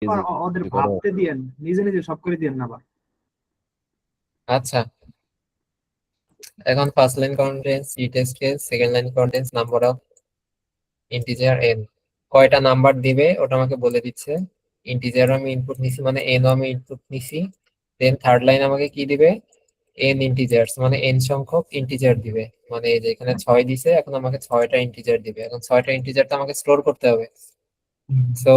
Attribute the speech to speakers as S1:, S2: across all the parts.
S1: Easy
S2: ওদের
S1: করো।
S2: ভাবতে দিয়েন, নিজে নিজে সব করে দিয়েন না আবার।
S3: আচ্ছা, এখন first line contents E test case, second line contents number of integer N. কয়টা নাম্বার দিবে ওটা আমাকে বলে দিচ্ছে। ইন্টিজার আমি ইনপুট নিছি মানে এন আমি ইনপুট নিছি। দেন থার্ড লাইন আমাকে কি দিবে, এন ইন্টিজার্স মানে এন সংখ্যক ইন্টিজার দিবে। মানে এই যে এখানে 6 দিছে, এখন আমাকে 6টা ইন্টিজার দিবে। এখন 6টা ইন্টিজার তো আমাকে স্টোর করতে হবে। সো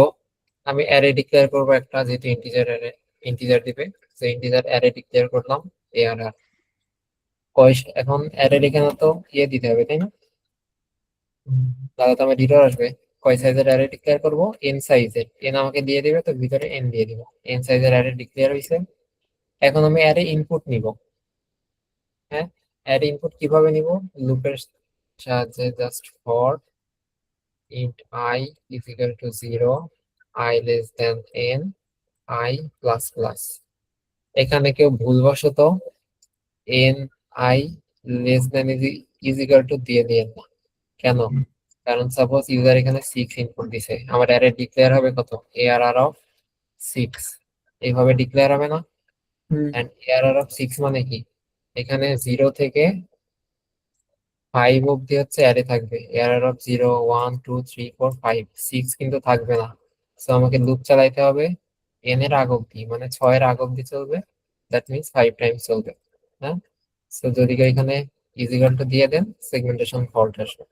S3: আমি অ্যারে ডিক্লেয়ার করবো একটা, যেহেতু ইন্টিজার অ্যারে ইন্টিজার দিবে। সো ইন্টিজার অ্যারে ডিক্লেয়ার করলাম এ আর আর। এখন অ্যারে এখানে তো ইয়ে দিতে হবে তাই না, তাহলে তো আমার ডিটোর আসবে। কয় সাইজের অ্যারে ডিক্লেয়ার করবো, এন সাইজের। এন আমাকে দিয়ে দিবে, তো ভিতরে এন দিয়ে দিব। এন সাইজের অ্যারে ডিক্লেয়ার হয়েছে। এখন আমি অ্যারে ইনপুট নিব। হ্যাঁ, অ্যারে ইনপুট কিভাবে নিব, লুপের সাহায্যে just for int I is equal to 0, I less than n, I plus plus। এখানে কেউ ভুলবশত n I less than is equal to দিয়ে দিয়ে না। কেন? কারণ সাপোজ ইউজার এখানে 6 ইনপুট দিছে, আমার অ্যারে ডিক্লেয়ার হবে কত, ARR অফ 6। এইভাবে ডিক্লেয়ার হবে না। এন্ড ARR অফ 6 মানে কি, এখানে 0 থেকে 5 অব্দি হচ্ছে অ্যারে থাকবে। ARR অফ 0 1 2 3 4 5, 6 কিন্তু থাকবে না। সো আমাকে লুপ চালাইতে হবে n এর আগ অব্দি, মানে 6 এর আগ অব্দি চলবে। দ্যাট মিন্স 5 টাইমস চলবে। হ্যাঁ, সো যদি কেউ এখানে ইজিকাল টু দিয়ে দেন, সেগমেন্টেশন ফল্ট আসবে।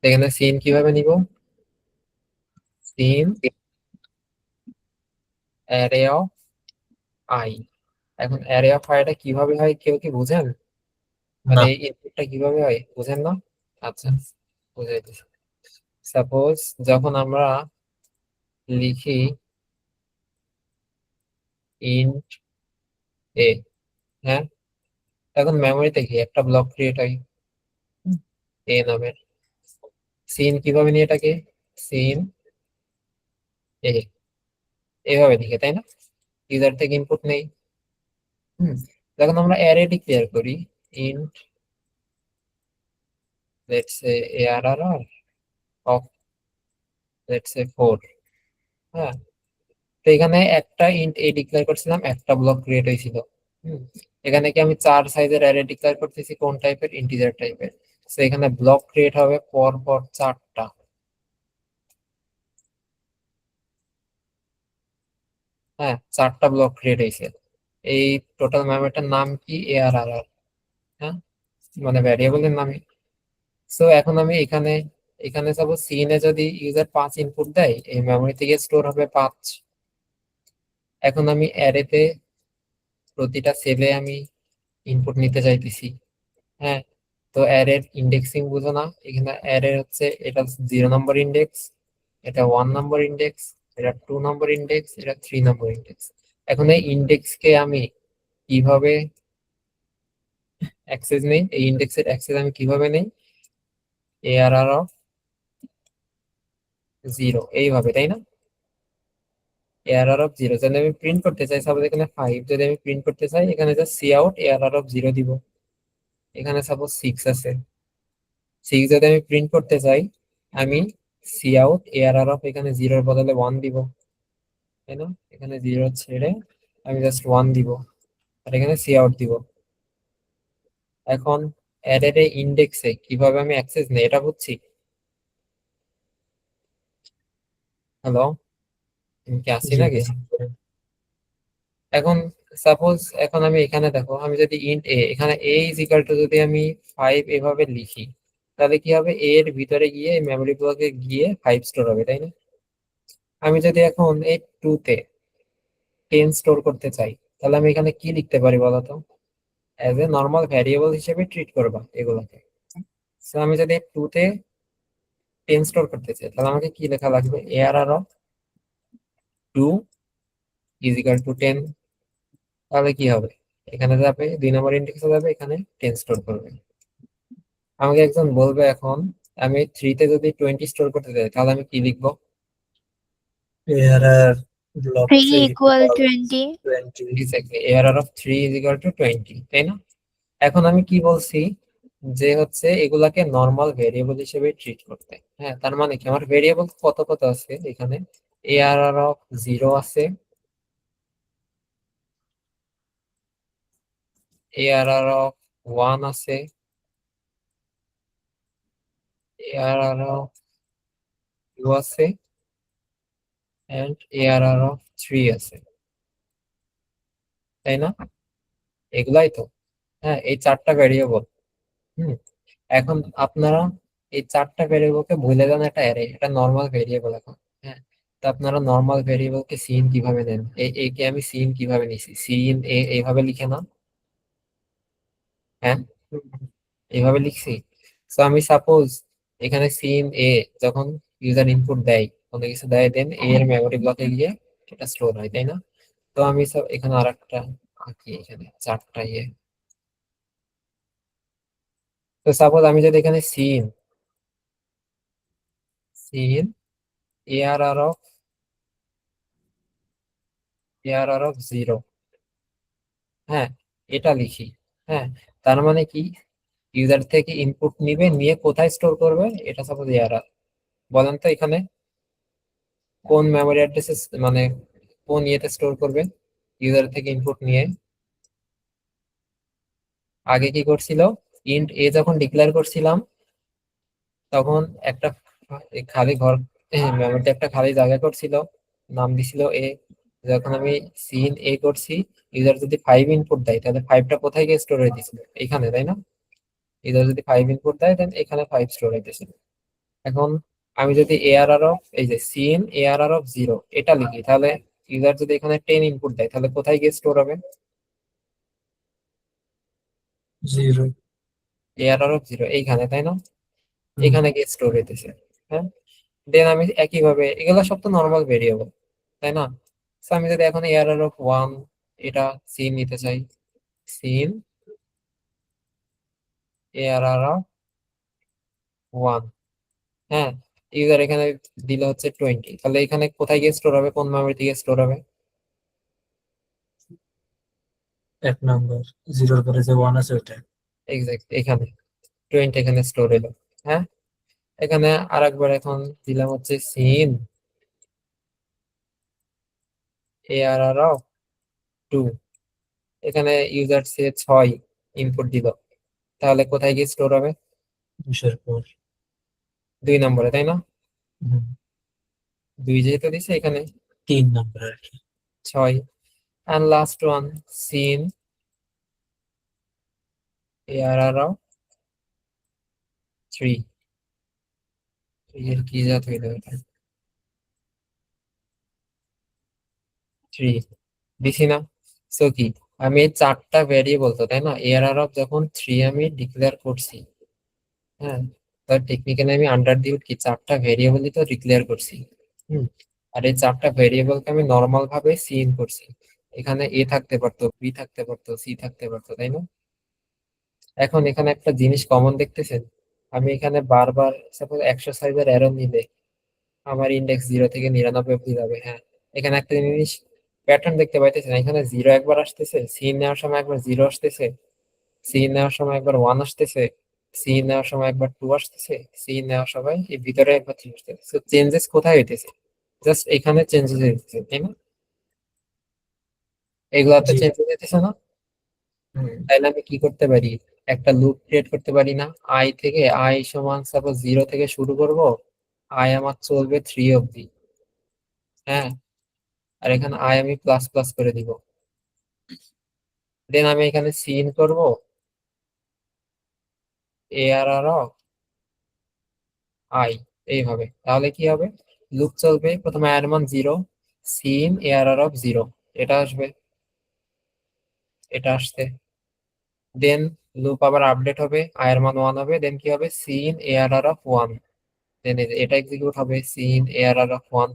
S3: এখানে সিন কিভাবে নিব, সিন অ্যারে অফ আই। এখন অ্যারে অফ আইটা কিভাবে হয় কেউ কি বুঝেন? মানে
S1: না।
S3: এই ইনপুটটা কিভাবে হয় বুঝেন না? আচ্ছা, বুঝাই দিচ্ছি। সাপোজ যখন আমরা লিখি ইন্ট এ, হ্যাঁ, এখন মেমোরিতে কি একটা ব্লক ক্রিয়েট হয় এ নামের। সিন কিভাবে নিয়ে এটাকে, সিন এ, এইভাবে লিখে তাই না, ইউজার থেকে ইনপুট নেই। হুম, যখন আমরা অ্যারে ডিক্লেয়ার করি int let's say ARR of let's say 4। হ্যাঁ, তো এখানে একটা ইন্ট এ ডিক্লেয়ার করছিলাম, একটা ব্লক ক্রিয়েট হয়েছিল। হুম, এখানে কি আমি 4 সাইজের অ্যারে ডিক্লেয়ার করতেছি, কোন টাইপের, ইন্টিজার টাইপের। তো এখানে ব্লক ক্রিয়েট হবে পর পর 4টা। হ্যাঁ, 4টা ব্লক ক্রিয়েট হয়েছে। এই টোটাল মেমোরিটার নাম কি, ARR। হ্যাঁ, মানে ভ্যারিয়েবলের নামে। সো এখন আমি এখানে এখানে সাপোজ সিনে যদি ইউজার 5 ইনপুট দেয়, এই মেমোরি থেকে স্টোর হবে 5। এখন আমি অ্যারেতে প্রতিটা সেলে আমি ইনপুট নিতে চাইতেছি। হ্যাঁ, তো অ্যারের ইন্ডেক্সিং বুঝো না, এখানে অ্যারে হচ্ছে এটা 0 নম্বর ইন্ডেক্স, এটা 1 নম্বর ইন্ডেক্স, এটা 2 নম্বর ইন্ডেক্স, এটা 3 নম্বর ইন্ডেক্স। এখন এই ইন্ডেক্সকে আমি কিভাবে অ্যাক্সেস নেই, এই ইন্ডেক্সের অ্যাক্সেস আমি কিভাবে নেই, ARR অফ 0 এইভাবে তাই না। ARR অফ 0 যদি আমি প্রিন্ট করতে চাই, সাপোজ এখানে 5 যদি আমি প্রিন্ট করতে চাই, এখানে just see out ARR of 0 দিব। এখানে সাপোজ 6 আছে, 6 যদি আমি প্রিন্ট করতে চাই, আমি সি আউট ARR অফ এখানে 0 এর বদলে 1 দিব। তাই না, এখানে 0 ছেড়ে আমি জাস্ট 1 দিব, আর এখানে সি আউট দিব। এখন অ্যারের ইন্ডেক্সে কিভাবে আমি অ্যাক্সেস নেই এটা বুঝছি। হ্যালো, তুমি কি আসছি
S1: জি
S3: নাকি? এখন সাপোজ এখন আমি এখানে দেখো, আমি যদি ইন্ট এ, এখানে এ ইজ ইকাল টু যদি আমি 5 এভাবে লিখি, তাহলে কি হবে, এ এর ভিতরে গিয়ে মেমরি ব্লকে গিয়ে 5 স্টোর হবে তাই না। আমি যদি এখন এই 2 তে 10 স্টোর করতে চাই, তাহলে আমি এখানে কি লিখতে পারি বলতো, অ্যাজ এ নর্মাল ভ্যারিয়েবল হিসেবে ট্রিট করবা এগুলোকে। So আমি যদি 2 তে 10 স্টোর করতে চাই, তাহলে আমাকে কি লেখা লাগবে, ARR of 2 is equal to 10। তাহলে কি হবে, এখানে যাবে 2 নম্বর ইন্ডেক্সে যাবে, এখানে 10 স্টোর করবে। আমাকে একজন বলবে এখন আমি 3 তে যদি 20 স্টোর করতে চাই, তাহলে আমি কি লিখবো,
S1: এর block
S4: 3
S1: three
S4: equal 20।
S1: 20।
S3: Exactly ARR of 3 is equal to 20 তাই না। এখন আমি কি বলছি, যে হচ্ছে এগুলাকে নর্মাল ভেরিয়েবল হিসেবে ট্রিট করতে। হ্যাঁ, তার মানে কি, আমার ভেরিয়েবল কত কত আছে এখানে, ARR অফ 0 আছে, ARR অফ 1 আছে, ARR অফ 2 আছে, এন্ড ARR অফ 3 আছে, তাই না? এগুলাই তো। হ্যাঁ, এই চারটা ভেরিয়েবল। হুম। এখন আপনারা এই চারটা ভেরিয়েবলকে ভুলে যান একটা অ্যারে, এটা নর্মাল ভেরিয়েবল এখন। হ্যাঁ, তো আপনারা নর্মাল ভেরিয়েবলকে সিন কিভাবে নেন? একে আমি সিন কিভাবে নিছি, সিন এ এইভাবে লিখে না? হ্যাঁ, এইভাবে লিখছি। তো আমি সাপোজ এখানে সিন এ যখন ইউজার ইনপুট দেয়, কোনো কিছু দেয়, দেন এ এর মেমোরি ব্লকে গিয়ে এটা স্টোর হয়, তাই না? তো আমি এখানে আর একটা আঁকি, এখানে চারটা ইয়ে। তো সাপোজ আমি যদি এখানে cin cin arr of arr of 0, হ্যাঁ, এটা লিখি। হ্যাঁ, তার মানে কি, ইউজার থেকে ইনপুট নিবে, নিয়ে কোথায় স্টোর করবে, এটা সাপোজ এআরআর। বলেন তো এখানে কোন মেমোরি অ্যাড্রেসে, মানে কোন ইয়েতে স্টোর করবে ইউজার থেকে ইনপুট নিয়ে? আগে কি করছিল, ইন্ট এ যখন ডিক্লেয়ার করছিলাম তখন একটা খালি ঘর, মেমোরিতে একটা খালি জায়গা করছিল, নাম দিছিল এ। যখন আমি সিন এ করছি, ইউজার যদি 5 ইনপুট দেয় তাহলে 5টা কোথায় গিয়ে স্টোর হয়ে দিছিল, এখানে, তাই না? ইউজার যদি 5 ইনপুট দেয় দেন এখানে 5 স্টোর হইতেছিল। এখন আমি যদি এআরআর অফ, এই যে সিন এআরআর অফ 0 এটা লিখি, তাহলে ইউজার যদি এখানে 10 ইনপুট দেয় তাহলে কোথায় গিয়ে স্টোর হবে?
S1: 0।
S3: এআরআর অফ 0 এইখানে, তাই না? এখানে গিয়ে স্টোর হইতেছে। হ্যাঁ, দেন আমি একইভাবে, এগুলো সব তো নর্মাল ভেরিয়েবল, তাই না? So আমি যদি এখন এআরআর অফ 1 এটা সিন নিতে চাই, সিন এআরআর অফ 1, হ্যাঁ, ইউজার এখানে দিলে হচ্ছে 20, তাহলে এখানে কোথায় গিয়ে স্টোর হবে, কোন মেমোরি থেকে স্টোর হবে?
S1: 1 নম্বর, 0-র পরে যে 1 আছে ওটা।
S3: এক্সাক্ট, এখানে 20 এখানে স্টোর হলো। হ্যাঁ, এখানে আরেকবার এখন দিলাম হচ্ছে সিন এআরআর অফ 2, এখানে ইউজার সে 6 ইনপুট দিল, তাহলে কোথায় গিয়ে স্টোর হবে?
S1: 2-এর পর।
S3: 2 নম্বরে, তাই না?
S1: হুম,
S3: 2 যেহেতু দিছে এখানে
S1: 3 নম্বর আর কি।
S3: 6, and last one sin ARR of 3, এর কি জাত হইল এটা? 3 দিছি না? সো কি, আমি এই চারটা ভেরিয়েবল তো, তাই না? ARR of যখন 3 আমি ডিক্লেয়ার করছি, হ্যাঁ, তার টেকনিক্যালি আমি আন্ডার দি কি চারটা ভেরিয়েবলই তো ডিক্লেয়ার করছি। হুম, আর এই চারটা ভেরিয়েবলকে আমি নর্মাল ভাবে সিন করছি। এখানে এ থাকতে পারতো, বি থাকতে পারতো, সি থাকতে পারতো, তাই না? এখন এখানে একটা জিনিস কমন দেখতেছেন, আমি এখানে বারবার সাপোজ 100 সাইজের অ্যারো নিলে আমার ইন্ডেক্স 0 থেকে 99 অব্দি যাবে। হ্যাঁ, এখানে একটা জিনিস প্যাটার্ন দেখতে পাইতেছেন, এখানে 0 একবার আসতেছে, সি নেওয়ার সময় একবার 0 আসতেছে, সি নেওয়ার সময় একবার 1 আসতেছে, সি নেওয়ার সময় একবার 2 আসতেছে, সি নেওয়ার সময় এই ভিতরে একবার 3 আসতেছে। তো চেঞ্জেস কোথায় হইতেছে? জাস্ট এখানে চেঞ্জেস হইতেছে, তাই না? এগুলাতে
S1: জি।
S3: চেঞ্জেস হইতেছে না?
S1: হুম,
S3: তাইলে আমি কি করতে পারি, একটা লুপ ক্রিয়েট করতে পারি না? আই থেকে, আই সমান সাপোজ 0 থেকে শুরু করব, আই আমার চলবে 3 অব্দি। হ্যাঁ, আর এখানে আই আমি প্লাস প্লাস করে দিব। দেন আমি এখানে সিন করব এআরআর অফ আই, এইভাবে। তাহলে কি হবে, লুপ চলবে, প্রথমে আই এর মান 0, সিন এআরআর অফ 0, এটা আসবে, এটা আসছে। দেন লুপ আবার আপডেট হবে, আই এর মান 1 হবে, দেন কি হবে, সিন এআরআর অফ 1, দেন এটা এক্সিকিউট হবে, সিন এআরআর অফ 1,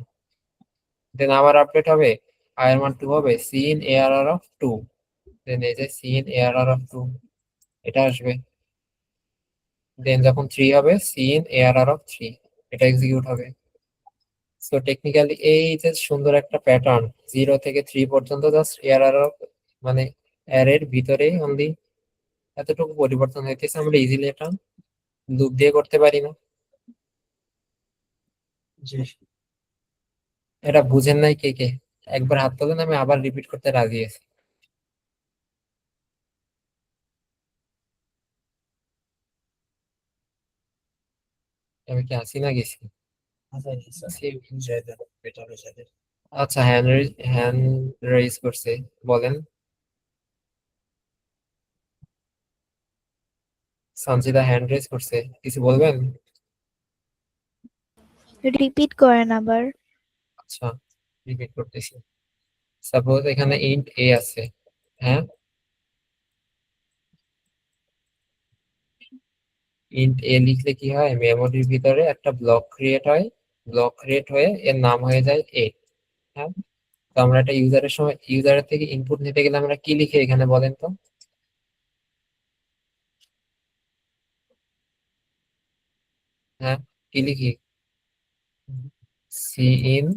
S3: দেন আবার আপডেট হবে, আই এর মান 2 হবে, সিন এআরআর অফ 2, দেন এই যে সিন এআরআর অফ 2, এটা আসবে। দেন যখন 3 হবে, সিন এআরআর অফ 3, এটা এক্সিকিউট হবে। সো টেকনিক্যালি এই যে সুন্দর একটা প্যাটার্ন, 0 থেকে 3 পর্যন্ত জাস্ট এআরআর মানে অ্যারের ভিতরেই অনলি এতটুকু পরিবর্তন হইতেছে, আমরা ইজিলি এটা লুপ দিয়ে করতে পারি না?
S1: জি।
S3: এটা বুঝেন নাই কে কে? একবার হাত তোলেন, আমি আবার রিপিট করতে রাজি আছি। আমি কি আসি না গেছি? আচ্ছা, হ্যান্ড রেজ করছে, বলেন। সঞ্চিতা হ্যান্ড রেজ করছে, কিছু বলবেন?
S4: রিপিট করেন আবার।
S3: আচ্ছা, রিপিট করতেছি। সাপোজ এখানে ইন্ট এ আছে, হ্যাঁ। ইন্ট এ লিখলে কি হয়, মেমোরির ভিতরে একটা ব্লক ক্রিয়েট হয়। ব্লক ক্রিয়েট হয়ে এর নাম হয়ে যায় এ, হ্যাঁ। তো আমরা একটা ইউজারের থেকে ইনপুট নিতে গেলে আমরা কি লিখি এখানে বলেন তো? হ্যাঁ, কি লিখি? C in,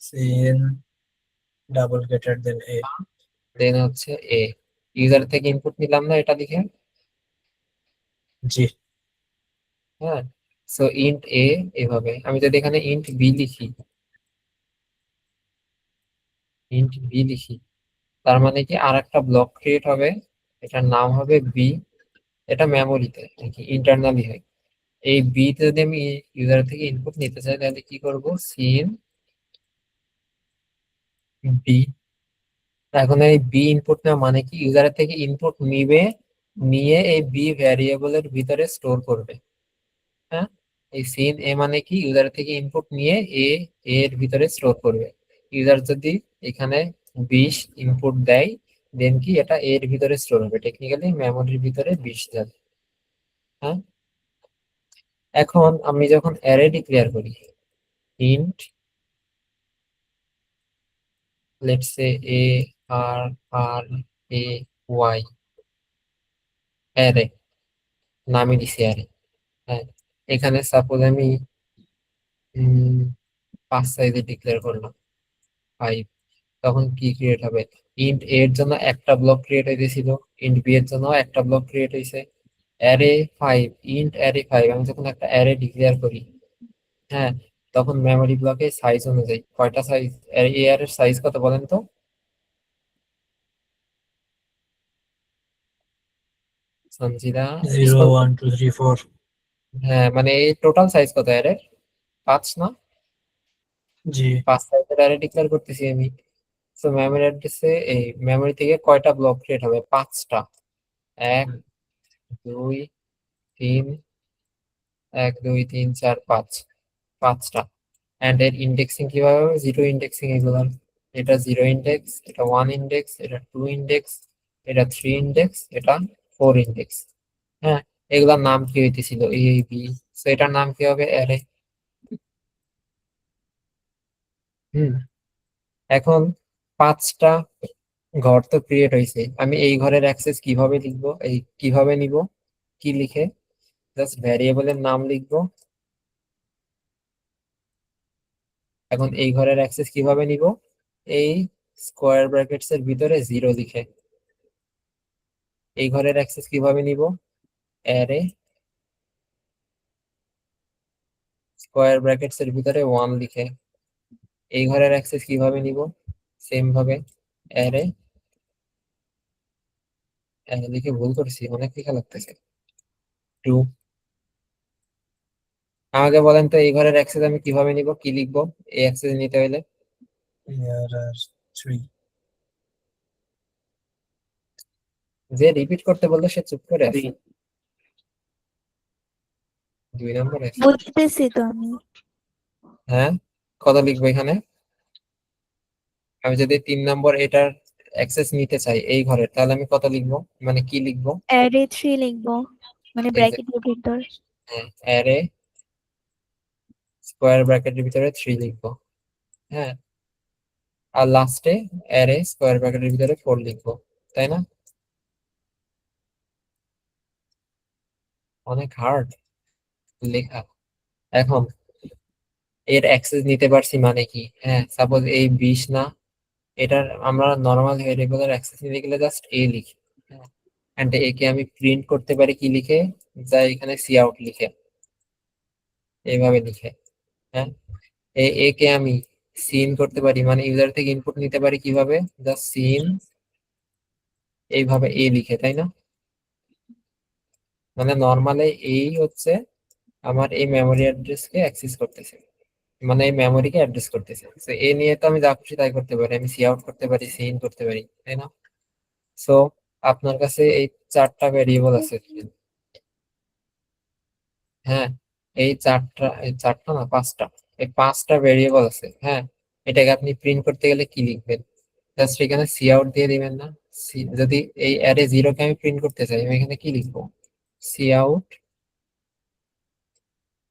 S1: cin double greater than A.
S3: Then হচ্ছে এ। ইউজার থেকে ইনপুট নিলাম না এটা লিখে,
S1: জি।
S3: হ্যাঁ। সো ইন্ট এ এভাবে। আমি যদি এখানে ইন্ট বি লিখি, ইন্ট বি লিখি, তার মানে কি আর একটা ব্লক ক্রিয়েট হবে, এটার নাম হবে বি। এটা মেমোরিতে ইন্টারনালি হয়। এই বি তে যদি আমি ইউজার থেকে ইনপুট নিতে চাই, তাহলে কি করব, সিন বি। এখন এই বি ইনপুট নেওয়া মানে কি, ইউজারের থেকে ইনপুট নিবে, নিয়ে এই বি ভ্যারিয়েবলের ভিতরে স্টোর করবে, হ্যাঁ। এই সিন এ মানে কি, ইউজার থেকে ইনপুট নিয়ে এ এর ভিতরে স্টোর করবে। ইউজার যদি এখানে 20 ইনপুট দেয়, দেন কি এটা এর ভিতরে স্টোর হবে, টেকনিক্যালি মেমোরির ভিতরে 20 যাবে, হ্যাঁ। এখন আমি যখন অ্যারে ডিক্লেয়ার করি, int let's say A R R A Y, array, নামই দিছি অ্যারে, হ্যাঁ। এখানে সাপোজ আমি 5 সাইজে ডিক্লেয়ার করলাম, 5। তখন কি ক্রিয়েট হবে, ইন্ট এ এর জন্য একটা ব্লক ক্রিয়েট হইতেছিল, ইন্ট বি এর জন্য একটা ব্লক ক্রিয়েট হয়েছে। অ্যারে 5, ইন্ট অ্যারে 5, আমি যখন একটা অ্যারে ডিক্লেয়ার করি, হ্যাঁ, তখন মেমোরি ব্লকে সাইজ অনুযায়ী কয়টা সাইজ, এ এর সাইজ কত বলেন তো? সঞ্জিদা
S1: 0
S3: রেসপন্স।
S1: 1 2 3 4।
S3: হ্যাঁ, মানে এই টোটাল সাইজ কত অ্যারে? 5 না?
S1: জি।
S3: 5 সাইজের অ্যারে ডিক্লেয়ার করতেছি আমি। তো মেমোরি অ্যাড্রেসে এই মেমোরি থেকে কয়টা ব্লক ক্রিয়েট হবে, 5টা। 1 2 3, 1 2 3 4 5, 5টা। এন্ড এর ইন্ডেক্সিং কিভাবে হবে, জিরো ইন্ডেক্সিং এগুলো। এটা জিরো ইন্ডেক্স, এটা 1 ইন্ডেক্স, এটা 2 ইন্ডেক্স, এটা 3 ইন্ডেক্স, এটা 4 ইন্ডেক্স, হ্যাঁ। এগুলার নাম কি হইতেছিল, এ বি। তো এটার নাম কি হবে, অ্যারে। হুম। এখন 5টা ঘর তো ক্রিয়েট হয়েছে, আমি এই ঘরের অ্যাক্সেস কিভাবে লিখবো, এই কিভাবে নিব, কি লিখে, জাস্ট ভ্যারিয়েবলের নাম লিখবো। এখন এই ঘরের অ্যাক্সেস কিভাবে নিব, এই স্কোয়ার ব্র্যাকেটস এর ভিতরে 0 লিখে। এই ঘরের অ্যাক্সেস কিভাবে নিব, অ্যারে স্কোয়ার ব্র্যাকেটস এর ভিতরে 1 লিখে। এই ঘরের অ্যাক্সেস কিভাবে নিব, সেম ভাবে অ্যারে, লিখে ভুল করেছি, অনেক লেখা লাগতেছে, 2। আমাকে বলেন তো এই ঘরের অ্যাক্সেস আমি কিভাবে নিব, কি লিখবো এই অ্যাক্সেস নিতে হলে?
S1: এরর 3।
S3: যে রিপিট করতে বললো সে চুপ করে আছে। 2 নম্বরে।
S4: বুঝতেছি তো আমি।
S3: হ্যাঁ, কত লিখবো এখানে? আমি যদি 3 নম্বর এটার অ্যাক্সেস নিতে চাই এই ঘরের, তাহলে আমি কত লিখবো, মানে কি লিখবো?
S4: অ্যারে 3 লিখবো, মানে
S3: Exact-
S4: ব্র্যাকেটের ভিতর।
S3: হ্যাঁ, অ্যারে স্কোয়ার ব্র্যাকেটের ভিতরে 3 লিখবো, হ্যাঁ। আর লাস্টে অ্যারে স্কোয়ার ব্র্যাকেটের ভিতরে 4 লিখবো, তাই না? অনেক হার্ড লেখা। এখন এর অ্যাক্সেস নিতে পারছি মানে কি, হ্যাঁ, সাপোজ এই 20 না, এটার আমরা নর্মাল ভেরিয়েবলের অ্যাক্সেস নিতে গেলে জাস্ট এ লিখি, এন্ড একে আমি প্রিন্ট করতে পারি কি লিখে, যা এখানে সি আউট লিখে, এইভাবে লিখে, হ্যাঁ। একে আমি সিন করতে পারি, মানে ইউজার থেকে ইনপুট নিতে পারি কিভাবে, জাস্ট সিন এইভাবে এ লিখে, তাই না? মানে নর্মালি এই হচ্ছে আমার এই মেমোরি অ্যাড্রেসকে অ্যাক্সেস করতেছে, মানে এই মেমোরিকে অ্যাড্রেস করতেছে। তো এ নিয়ে তো আমি যা খুশি তাই করতে পারি, আমি সি আউট করতে পারি, সি ইন করতে পারি, তাই না? সো আপনার কাছে এই চারটা ভেরিয়েবল আছে। হ্যাঁ, এই চারটা না, পাঁচটা, এই পাঁচটা ভেরিয়েবল আছে। হ্যাঁ, এটাকে আপনি প্রিন্ট করতে গেলে কি লিখবেন? জাস্ট এখানে সি আউট দিয়ে দিবেন না? যদি এই অ্যারে জিরোকে আমি প্রিন্ট করতে চাই, আমি এখানে কি লিখবো? সি আউট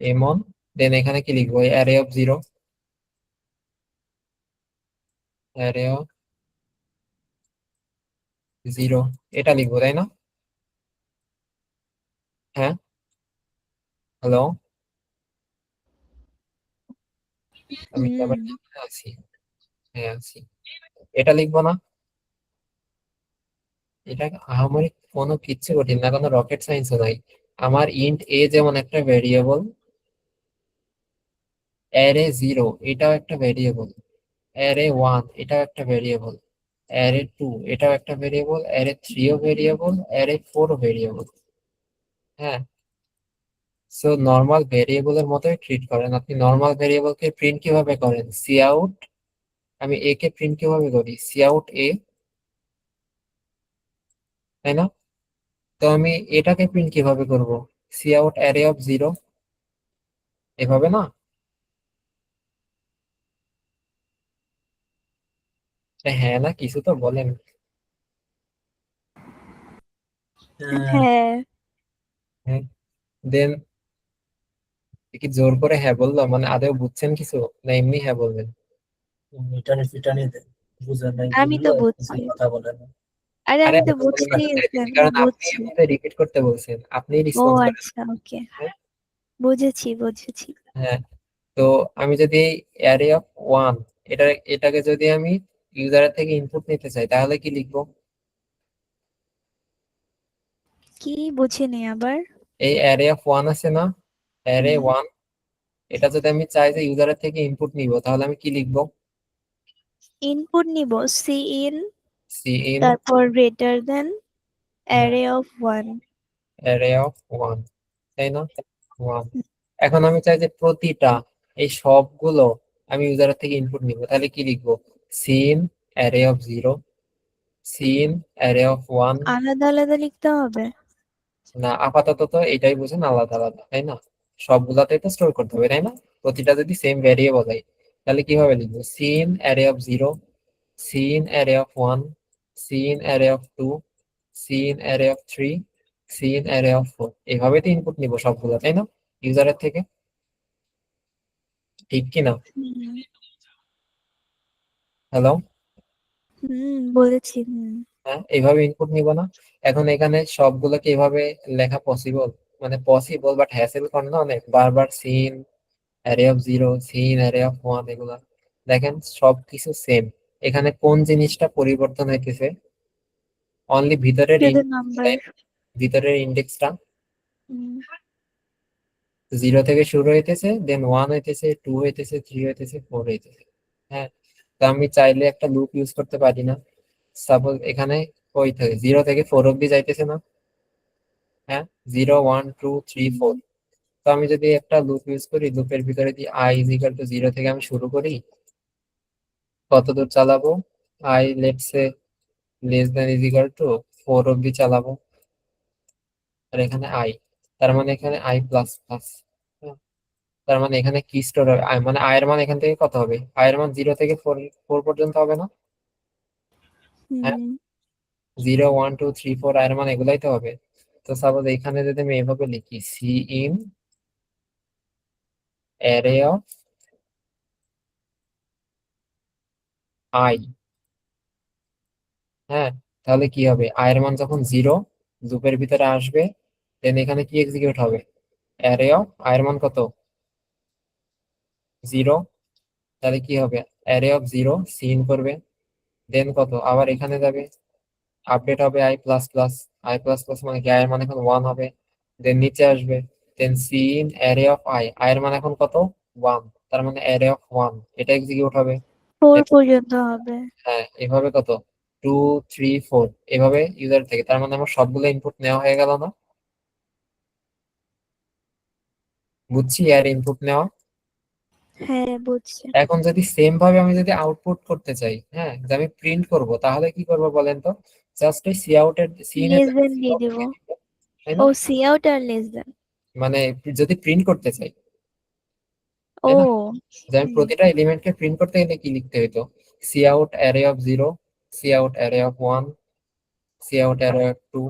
S3: এমন, দেন এখানে কি লিখবো? Array of zero, array of zero, এটা লিখবো, তাই না? হ্যাঁ, হ্যালো, আমি কি আবার
S4: হুম
S3: ঠিক আছি? হ্যাঁ আছি। এটা লিখবো না? এটা আহামরি কোনো কিচ্ছু কঠিন না, কোনো রকেট সায়েন্সও নাই। আমার ইন্ট এ যেমন একটা ভেরিয়েবল, অ্যারে জিরো এটাও একটা ভেরিয়েবল, অ্যারে ওয়ান এটাও একটা ভেরিয়েবল, অ্যারে টু এটাও একটা ভেরিয়েবল, অ্যারে থ্রিও ভেরিয়েবল, অ্যারে ফোরও ভেরিয়েবল। হ্যাঁ, সো নর্মাল ভেরিয়েবলের মতোই ট্রিট করেন। আপনি নর্মাল ভেরিয়েবলকে প্রিন্ট কিভাবে করেন? সি আউট, আমি এ কে প্রিন্ট কিভাবে করি? সি আউট এ, তাই না? তো আমি এটাকে প্রিন্ট কিভাবে করব? Cout array of zero, এভাবে না? হ্যাঁ না, কিছু তো বলেন।
S4: হ্যাঁ
S3: হ্যাঁ, দেন কি জোর করে হ্যাঁ বললো, মানে আদেও বুঝছেন কিছু, না এমনি হ্যাঁ বলবেন?
S1: মিটানি ফিটানি দেন, বুঝেন নাই কি
S4: আমি তো
S1: হলো,
S4: বুঝছি,
S1: কথা বলেন না।
S4: আরে
S3: আরে
S4: আমি তো
S3: আমি তো বলে
S4: বুঝছি,
S3: রাখতে চাইতেছি, কারণ আপনি
S4: বুঝছি।
S3: এভাবে রিপিট করতে বলছেন, আপনি
S4: ও
S3: রেসপন্স করেন।
S4: আচ্ছা, ওকে,
S3: হ্যাঁ,
S4: বুঝেছি বুঝেছি।
S3: হ্যাঁ। তো আমি যদি অ্যারে অফ ওয়ান, এটা এটাকে যদি আমি ইউজারের থেকে ইনপুট নিতে চাই, তাহলে কি লিখবো?
S4: কি বুঝিনি আবার।
S3: এই অ্যারে অফ ওয়ান আছে না, অ্যারে
S4: হুম
S3: ওয়ান, এটা যদি আমি চাই যে ইউজারের থেকে ইনপুট নিব, তাহলে আমি কি লিখবো?
S4: ইনপুট নিব, সি ইন,
S3: সি ইন,
S4: তারপর গ্রেটার দেন
S3: হ্যাঁ,
S4: array of one.
S3: Array of one, তাই না? ওয়ান। এখন আমি চাই যে প্রতিটা, এই সবগুলো আমি ইউজারের থেকে ইনপুট নিব, তাহলে কি লিখবো? Cin array of zero, cin array of one.
S4: আলাদা আলাদা লিখতে হবে।
S3: না, আপাতত তো এটাই বুঝেন আলাদা আলাদা, তাই না? সবগুলাতে তো স্টোর করতে হবে, তাই না? প্রতিটা যদি সেম ভ্যারিয়েবল হয়, তাহলে কিভাবে লিখবো? Cin array of zero, cin array of one, cin array of two, cin array of three, cin array of four, এইভাবে তো ইনপুট নিব সবগুলো, তাই না? ইউজারের থেকে, ঠিক কি না?
S4: হুম
S3: হ্যালো,
S4: বলেছি। হুম
S3: হ্যাঁ, এইভাবে ইনপুট নিব না? এখন এখানে সবগুলোকে এভাবে লেখা পসিবল? মানে পসিবল, বাট হ্যাসেল করে না অনেক, বারবার cin array of zero, cin array of one, এগুলা দেখেন সবকিছু সেম। এখানে কোন জিনিসটা পরিবর্তন হইতেছে? অনলি ভিতরের
S4: শুধু নাম্বার।
S3: ভিতরের ইন্ডেক্সটা
S4: হুম
S3: জিরো থেকে শুরু হইতেছে, দেন ওয়ান হইতেছে, টু হইতেছে, থ্রি হইতেছে, ফোর হইতেছে। হ্যাঁ, তো আমি চাইলে একটা লুপ ইউজ করতে পারি না? সাপোজ এখানে ওই থেকে জিরো থেকে ফোর অব্দি যাইতেছে না? হ্যাঁ, zero, one, two, three, four. তো আমি যদি একটা লুপ ইউজ করি, লুপের ভিতরে দিয়ে I is equal to zero থেকে আমি শুরু করি, কত দূর চালাবো? I let's say less than is equal to four অব্দি চালাবো। আর এখানে আই, তার মানে এখানে আই প্লাস প্লাস। তার মানে এখানে কি স্টোর হবে? আই মানে আয়ের মান এখান থেকে কত হবে? আয়ের মান জিরো থেকে ফোর, ফোর পর্যন্ত হবে না? হ্যাঁ,
S4: হুম
S3: zero, one, two, three, four, আয়ের মান এগুলাই তো হবে। তো সাপোজ এখানে যদি আমি এভাবে লিখি, C in array of i, হ্যাঁ, তাহলে কি হবে? আয়ের মান যখন জিরো লুপের ভিতরে আসবে, দেন এখানে কি এক্সিকিউট হবে? অ্যারে অফ আয়ের মান কত? জিরো। তাহলে কি হবে? অ্যারে অফ জিরো সিন করবে, দেন কত, আবার এখানে যাবে, আপডেট হবে I plus plus. I plus plus মানে কি? আয়ের মান এখন ওয়ান হবে, দেন নিচে আসবে, দেন সিন অ্যারে অফ আই, আয়ের মান এখন কত? ওয়ান। তার মানে অ্যারে অফ 1 এটা এক্সিকিউট হবে।
S4: 4 পর্যন্ত হবে।
S3: হ্যাঁ, এভাবে কত 2 3 4 এভাবে ইউজার থেকে, তার মানে আমার সবগুলো ইনপুট নেওয়া হয়ে গেল না? বুঝছি আর ইনপুট নেওয়া।
S4: হ্যাঁ, বুঝছি।
S3: এখন যদি সেম ভাবে আমি যদি আউটপুট করতে চাই, হ্যাঁ, যে আমি প্রিন্ট করব, তাহলে কি করব বলেন তো? জাস্ট এই সি আউট এর সি ইন এর
S4: লেস
S3: জায়গায়
S4: দেন দিয়ে
S3: cout
S4: দিব।
S3: দিয়ে দিব, তাই
S4: ও
S3: না?
S4: সি আউট আর লেস দেন।
S3: মানে যদি প্রিন্ট করতে চাই,
S4: ও
S3: তাই না? যে আমি
S4: হুম।
S3: প্রতিটা এলিমেন্টকে প্রিন্ট করতে গেলে কি লিখতে হতো? Cout array of 0, cout array of 1, cout array of 2,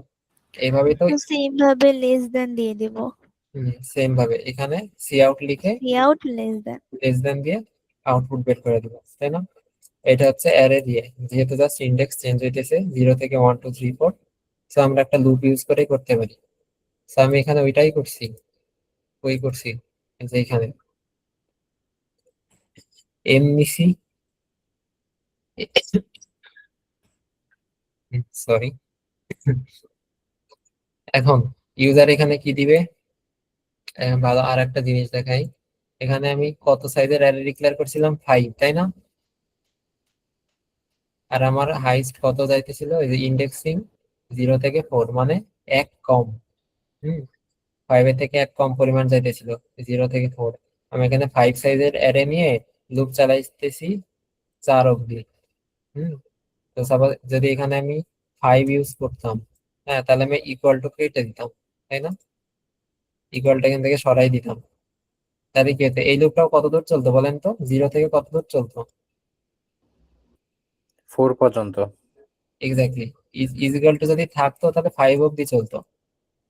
S3: এইভাবেই তো।
S4: তো সেম ভাবে লেস দেন দিয়ে দিব।
S3: সেম ভাবে এখানে সি আউট লিখে
S4: cout less than.
S3: Less than দিয়ে আউটপুট বের করে দিব, তাই না? এটা হচ্ছে অ্যারে দিয়ে, যেহেতু জাস্ট ইন্ডেক্স চেঞ্জ হইতেছে 0 থেকে 1 2 3 4, সো আমরা একটা লুপ ইউজ করে করতে পারি। সো আমি এখানে ওইটাই করছি, ওই করছি যে এখানে এম নিছি, সরি। এখন ইউজার এখানে কি দিবে? ভালো, আর একটা জিনিস দেখাই। এখানে আমি কত সাইজের অ্যারে ডিক্লেয়ার করছিলাম? 5, তাই না? আর আমার হাইস্ট কত যাইতেছিল? এই যে ইন্ডেক্সিং 0 থেকে 4, মানে এক কম। হুম 5 এর থেকে এক কম পরিমাণ যাইতেছিল 0 থেকে 4। আমি এখানে 5 সাইজের অ্যারে নিয়ে লুপ চালাইতেছি 4 অব্দি। হুম তো সাপোজ যদি এখানে আমি 5 ইউজ করতাম, হ্যাঁ, তাহলে আমি ইকুয়াল টু কেটে দিতাম, তাই না? ইকুয়ালটা এখান থেকে সরাই দিতাম, তাহলে কি হতো? এই লুপটাও কত দূর চলতো বলেন তো? 0 থেকে কত দূর চলতো?
S5: 4 পর্যন্ত।
S3: এক্স্যাক্টলি। ইজিক্যাল টু যদি থাকতো তাহলে 5 অব্দি চলতো,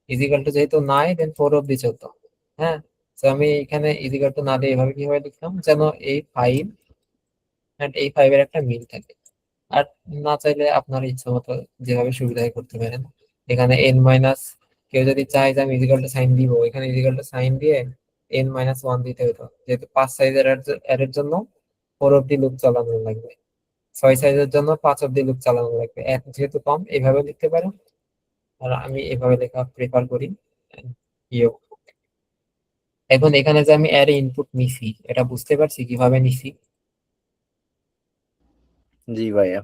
S3: ইজিক্যাল টু যেহেতু নাই, দেন 4 অব্দি চলতো। হ্যাঁ, তো আমি এখানে ইজিক্যাল টু না দিয়ে এভাবে কিভাবে লিখতাম যেন এই 5 এন্ড এই 5 এর একটা মিল থাকে। আর না চাইলে আপনার ইচ্ছা মতো যেভাবে সুবিধা হয় করতে পারেন। এখানে এন মাইনাস, কেউ যদি চায় যে আমি ইজিক্যাল টু সাইন দিব, এখানে ইজিক্যাল টু সাইন দিয়ে n-1 দিতে হতো, যেহেতু 5 সাইজের অ্যারের জন্য 4 অব্দি লুপ চালানো লাগবে, 6 সাইজের জন্য 5 অব্দি লুপ চালানো লাগবে। এক যেহেতু কম, এইভাবে লিখতে পারেন। আর আমি এভাবে লেখা প্রেফার করি। ইয়ো। এখন এখানে যে আমি অ্যারে ইনপুট নিছি, এটা বুঝতে পারছি কিভাবে নিছি?
S5: জি ভাইয়া।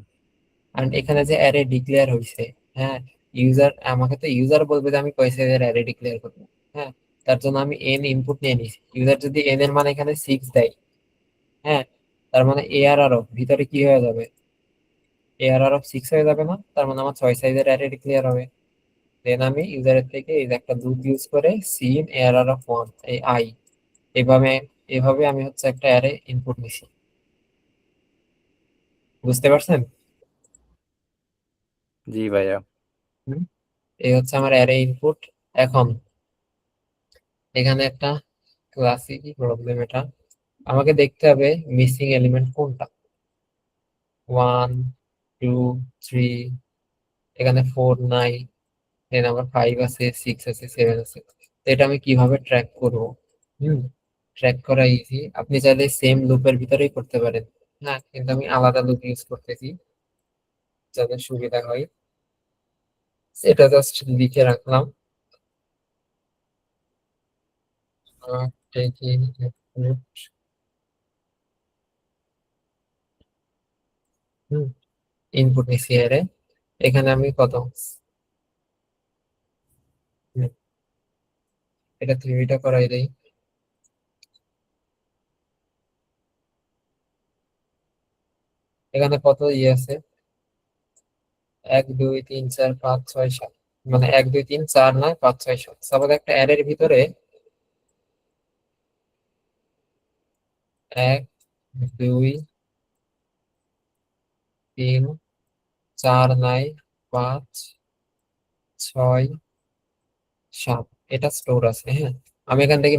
S3: আর এখানে যে অ্যারে ডিক্লেয়ার হয়েছে, হ্যাঁ, ইউজার আমাকে তো ইউজার বলবে যে আমি কয় সাইজের অ্যারে ডিক্লেয়ার করবো। হ্যাঁ, তার জন্য আমি এন ইনপুট নিয়ে নিছি। ইউজার যদি এন এর মান এখানে 6 দেয়, হ্যাঁ, তার মানে এআরআর অফ ভিতরে কি হয়ে যাবে? এআরআর অফ 6 হয়ে যাবে না? তার মানে আমার 6 সাইজের অ্যারে ডিক্লেয়ার হবে। দেন আমি ইউজারের থেকে এই যে একটা লুপ ইউজ করে সিন এআরআর অফ 1 এই আই, এভাবে এভাবে আমি হচ্ছে একটা অ্যারে ইনপুট নিছি। বুঝতে পারছেন?
S5: জি ভাইয়া।
S3: হুম, এই হচ্ছে আমার অ্যারে ইনপুট। এখন এখানে একটা ক্লাসিক প্রবলেম, এটা আমাকে দেখতে হবে মিসিং এলিমেন্ট কোনটা। 1 2 3, এখানে 4 নাই, দেন আবার 5 আছে, 6 আছে, 7 আছে। তো এটা আমি কিভাবে ট্র্যাক করব? হুম ট্র্যাক করা ইজি, আপনি চাইলে সেম লুপের ভিতরেই করতে পারেন। হ্যাঁ, কিন্তু আমি আলাদা লুপ ইউজ করতেছি যাতে সুবিধা হয়। এটা জাস্ট লিখে রাখলাম। taking input, ইনপুট নিছি এর, এখানে আমি কত, হুম, এটা থিওরিটা করাই দেই। এখানে কত আছে? 1 2 3 4 5 6 7, মানে 1 2 3 4 নয় 5 6 7। সাপোজ একটা অ্যারের ভিতরে 1 2 3 4 নাই 5 6 7, এটা স্টোর আছে। হ্যাঁ, আমি এখান থেকে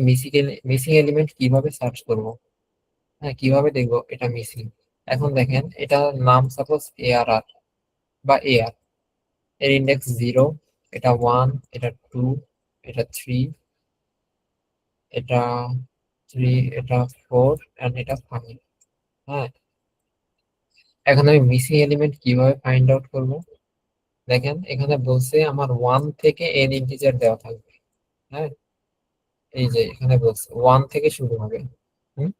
S3: মিসিং এলিমেন্ট কিভাবে সার্চ করব? হ্যাঁ, কিভাবে দেখবো এটা মিসিং? এখন দেখেন, এটা নাম সাপোজ এআরআর বা এআর, এর ইন্ডেক্স 0, এটা 1, এটা 2, এটা 3, এটা 3, এটা 4 এন্ড এটা 5। হ্যাঁ, এখন আমি মিসিং এলিমেন্ট কিভাবে ফাইন্ড আউট করব? দেখেন এখানে বলছে আমার 1 থেকে n ইন্টিজার দেওয়া থাকবে। হ্যাঁ, এই যে এখানে বলছে 1 থেকে শুরু হবে। হুম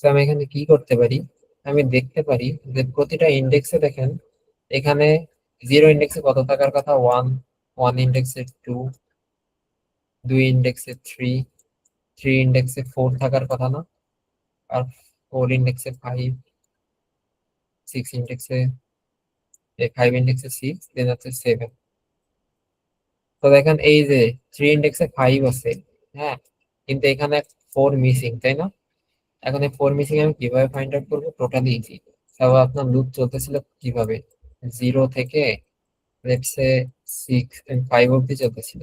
S3: তো আমি এখানে কি করতে পারি, আমি দেখতে পারি যে প্রতিটা ইন্ডেক্সে দেখেন এখানে 0 ইন্ডেক্সে কত থাকার কথা, 1, 1 ইন্ডেক্সে 2, 2 ইন্ডেক্সে 3, 3 ইন্ডেক্সে 4 থাকার কথা না, আর 4 ইন্ডেক্সে 5, 6 ইন্ডেক্সে 5 ইন্ডেক্সে 6, দেন হচ্ছে 7। তো দেখেন এই যে 3 ইন্ডেক্সে 5 আছে, হ্যাঁ, কিন্তু এখানে 4 মিসিং, তাই না? এখন এই 4 মিসিং আমি কিভাবে ফাইন্ড আউট করবো? Totally easy. তারপর আপনার লুপ চলতেছিল কিভাবে, 0 থেকে লেটস সে 6 and 5 অব্দি চলতেছিল,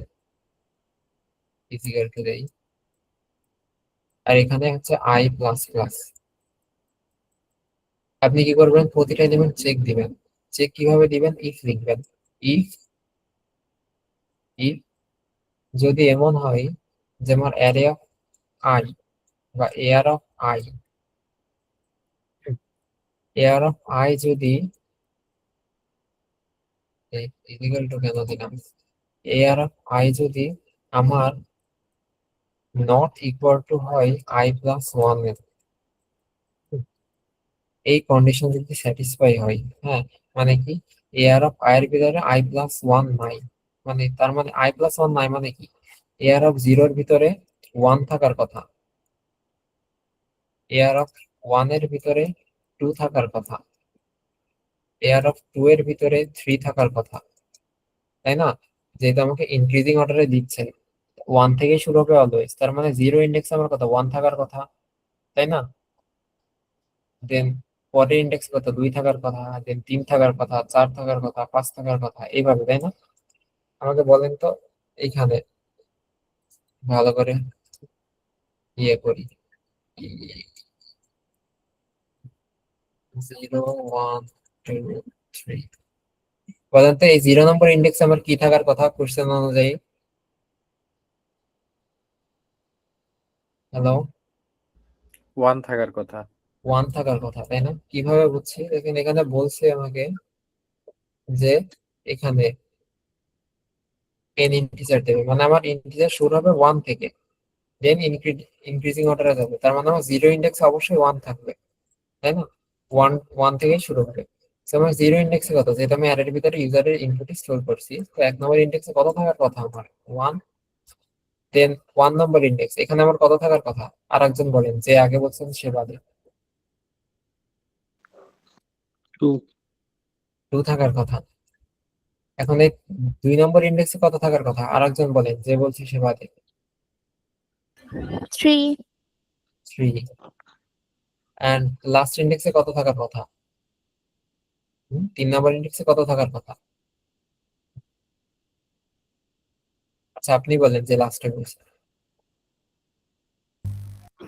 S3: ইজি করে দেই। আর এখানে হচ্ছে i প্লাস প্লাস। আপনি কি করবেন, প্রতিটা এলিমেন্ট চেক দিবেন। চেক কিভাবে দিবেন? ইফ লিখবেন, ইফ ইফ যদি এমন হয় যে আমার অ্যারে অফ আই বা air of I, air of I যদি ইকুয়াল টু কেন দিলাম, এয়ার অফ আই যদি আমার নট ইকুয়াল টু হয় i প্লাস 1 এর, এই কন্ডিশন যদি স্যাটিসফাই হয়, হ্যাঁ, মানে কি, এয়ার অফ আই এর ভিতরে i প্লাস 1 নাই, মানে তার মানে i প্লাস 1 নাই মানে কি, এয়ার অফ 0 এর ভিতরে 1 থাকার কথা, এয়ার অফ 1 এর ভিতরে 2 থাকার কথা, এয়ার অফ 2 এর ভিতরে 3 থাকার কথা, তাই না? যেহেতু আমাকে ইনক্রিজিং অর্ডারে দিচ্ছেন, 1 থেকে শুরু হবে অলওয়েজ, তার মানে 0 ইন্ডেক্স আমার কথা 1 থাকার কথা, তাই না? দেন পরের ইন্ডেক্স কত, 2 থাকার কথা, দেন 3 থাকার কথা, 4 থাকার কথা, 5 থাকার কথা, এইভাবে, তাই না? আমাকে বলেন তো এইখানে ভালো করে ইয়ে করি, 0, 1, 2, 3, বলেন তো এই 0 নম্বর ইন্ডেক্স আমার কি থাকার কথা কোশ্চেন অনুযায়ী? হ্যালো,
S5: 1 থাকার কথা।
S3: 1 থাকার কথা, তাই না? কিভাবে বুঝছি, দেখেন এখানে বলছে আমাকে যে এখানে n ইন্টিজার দেবে, মানে আমার ইন্টিজার শুরু হবে 1 থেকে, দেন ইনক্রিজিং অর্ডারে যাবে, তার মানে আমার 0 ইন্ডেক্স অবশ্যই 1 থাকবে, তাই না? 1, 1 থেকেই শুরু হবে। তো আমার 0 ইন্ডেক্সে কত, যেহেতু আমি অ্যারের ভিতরে ইউজারের ইনপুট স্টোর করছি, তো 1 নম্বর ইন্ডেক্সে কত থাকার কথা আমার, 1। দেন 1 নম্বর ইন্ডেক্স এখানে আমার কত থাকার কথা, আর একজন বলেন, যে আগে বলছেন সে বাদে।
S2: 2,
S3: 2 থাকার কথা। এখন এই 2 নম্বর ইন্ডেক্সে কত থাকার কথা, আর একজন বলেন, যে বলছে সে বাদে।
S4: 3,
S3: 3। এন্ড লাস্ট ইন্ডেক্সে কত থাকার কথা, 3 নম্বর ইন্ডেক্সে কত থাকার কথা? আচ্ছা আপনি বলেন যে লাস্টে বলছে।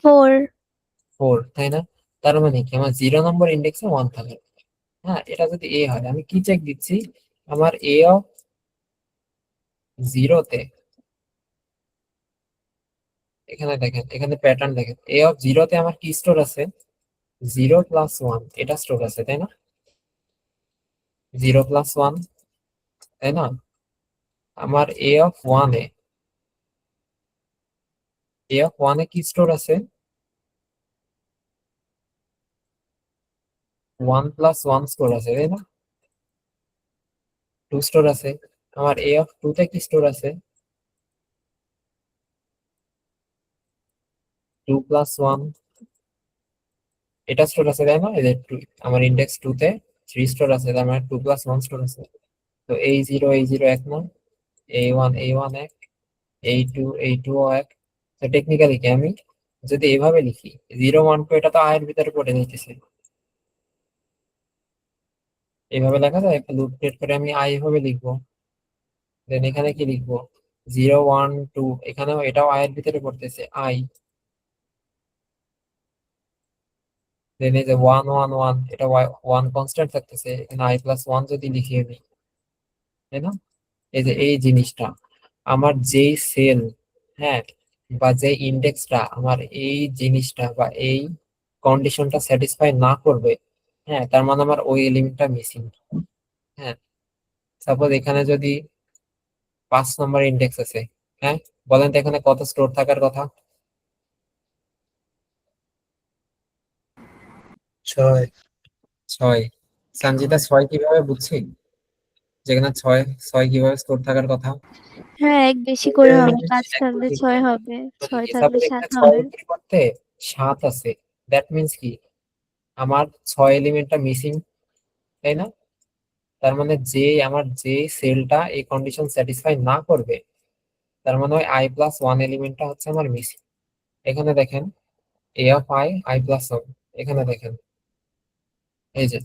S4: 4,
S3: 4, তাই না? তার মানে কি আমার 0 নম্বর ইন্ডেক্সে 1 থাকে। হ্যাঁ, এটা যদি এ হয়, আমি কি চেক দিচ্ছি, আমার এ অফ 0-তে, এখানে দেখেন, এখানে প্যাটার্ন দেখেন, এ অফ 0-তে আমার কি স্টোর আছে, 0 প্লাস 1 এটা স্টোর আছে, তাই না? 0 প্লাস 1, তাই না? আমার এ অফ 1-এ, এ অফ 1-এ কি স্টোর আছে, 1 প্লাস 1 স্টোর আছে, তাই না? 2 স্টোর আছে। আমার এ অফ 2-তে কি স্টোর আছে, 2 প্লাস 1 এটা স্টোর আছে, তাই না? এই যে আমার ইন্ডেক্স 2-তে 3 স্টোর আছে, তার মানে 2 প্লাস 1 স্টোর আছে। তো এই জিরো এক না, এই ওয়ান এক, এই টু এক। তো টেকনিক্যালি কি আমি যদি এভাবে লিখি, 0, 1, 2 এটা তো এর ভিতরে পড়ে যাইতেছে, এইভাবে লেখা যায়, একটা লুপ ক্রিয়েট করে আমি এভাবে লিখবো। দেন এখানে কি লিখবো, 0, 1, 2, এখানেও এটাও এর ভিতরে পড়তেছে আই। দেন এই যে 1, 1, 1 এটা 1 কনস্ট্যান্ট থাকতেছে, এখানে i+1 যদি লিখি আমি, তাই না? এই যে এই জিনিসটা আমার যেই সেল, হ্যাঁ, বা যে ইন্ডেক্সটা আমার এই জিনিসটা বা এই কন্ডিশনটা স্যাটিসফাই না করবে, হ্যাঁ, তার মানে আমার ওই এলিমেন্টটা মিসিং। হ্যাঁ, সাপোজ এখানে যদি 5 নম্বর ইন্ডেক্স আছে, হ্যাঁ, বলেন তো এখানে কত স্টোর থাকার কথা?
S1: ছয়।
S3: 6। সঞ্জিতা 6 কিভাবে বুঝছি? যেখানে 6 6 কিভাবে স্কোর থাকার কথা?
S4: হ্যাঁ, এক বেশি করে হবে, 5
S3: এক
S4: থাকলে
S3: কোটি
S4: 6 হবে,
S3: মানে
S4: 6 থাকলে
S3: সাপোজ
S4: 7
S3: এখানে 6
S4: হবে।
S3: এর পরিবর্তে 7 আছে, দ্যাট মিন্স কি আমার 6 এলিমেন্টটা মিসিং, তাই না? তার মানে যে সেলটা এই কন্ডিশন স্যাটিসফাই না করবে, তার মানে ওই i+1 এলিমেন্টটা হচ্ছে আমার মিসিং। এখানে দেখেন a অফ i+1, এখানে দেখেন এই যে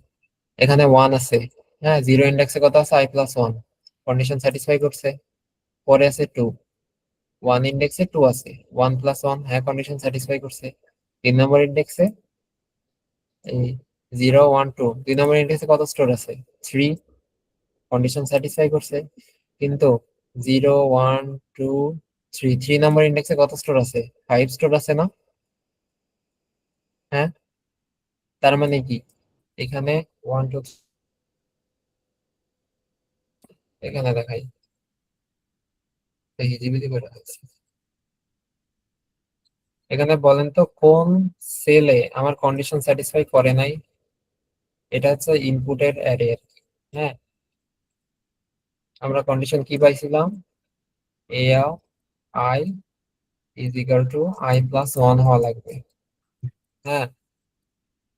S3: এখানে 1 আছে, হ্যাঁ, 0 ইন্ডেক্সে কত আছে i+1, কন্ডিশন স্যাটিসফাই করছে। পরে আছে 2, 1 ইন্ডেক্সে 2 আছে, 1+1, হ্যাঁ, কন্ডিশন স্যাটিসফাই করছে। 3 নম্বর ইন্ডেক্সে এই 0 1 2, 2 নম্বর ইন্ডেক্সে কত স্টোর আছে? 3, কন্ডিশন স্যাটিসফাই করছে। কিন্তু 0 1 2 3, 3 নম্বর ইন্ডেক্সে কত স্টোর আছে? 5 স্টোর আছে না? হ্যাঁ, তার মানে কি এখানে 1 2, এখানে দেখাই, এই হিজিবিজি করে আছে। এখানে বলেন তো কোন সেলে আমার কন্ডিশন স্যাটিসফাই করে নাই? এটা হচ্ছে ইনপুটের অ্যারে। হ্যাঁ, আমরা কন্ডিশন কি পাইছিলাম? A of I is equal to i+1 হওয়া লাগবে। হ্যাঁ,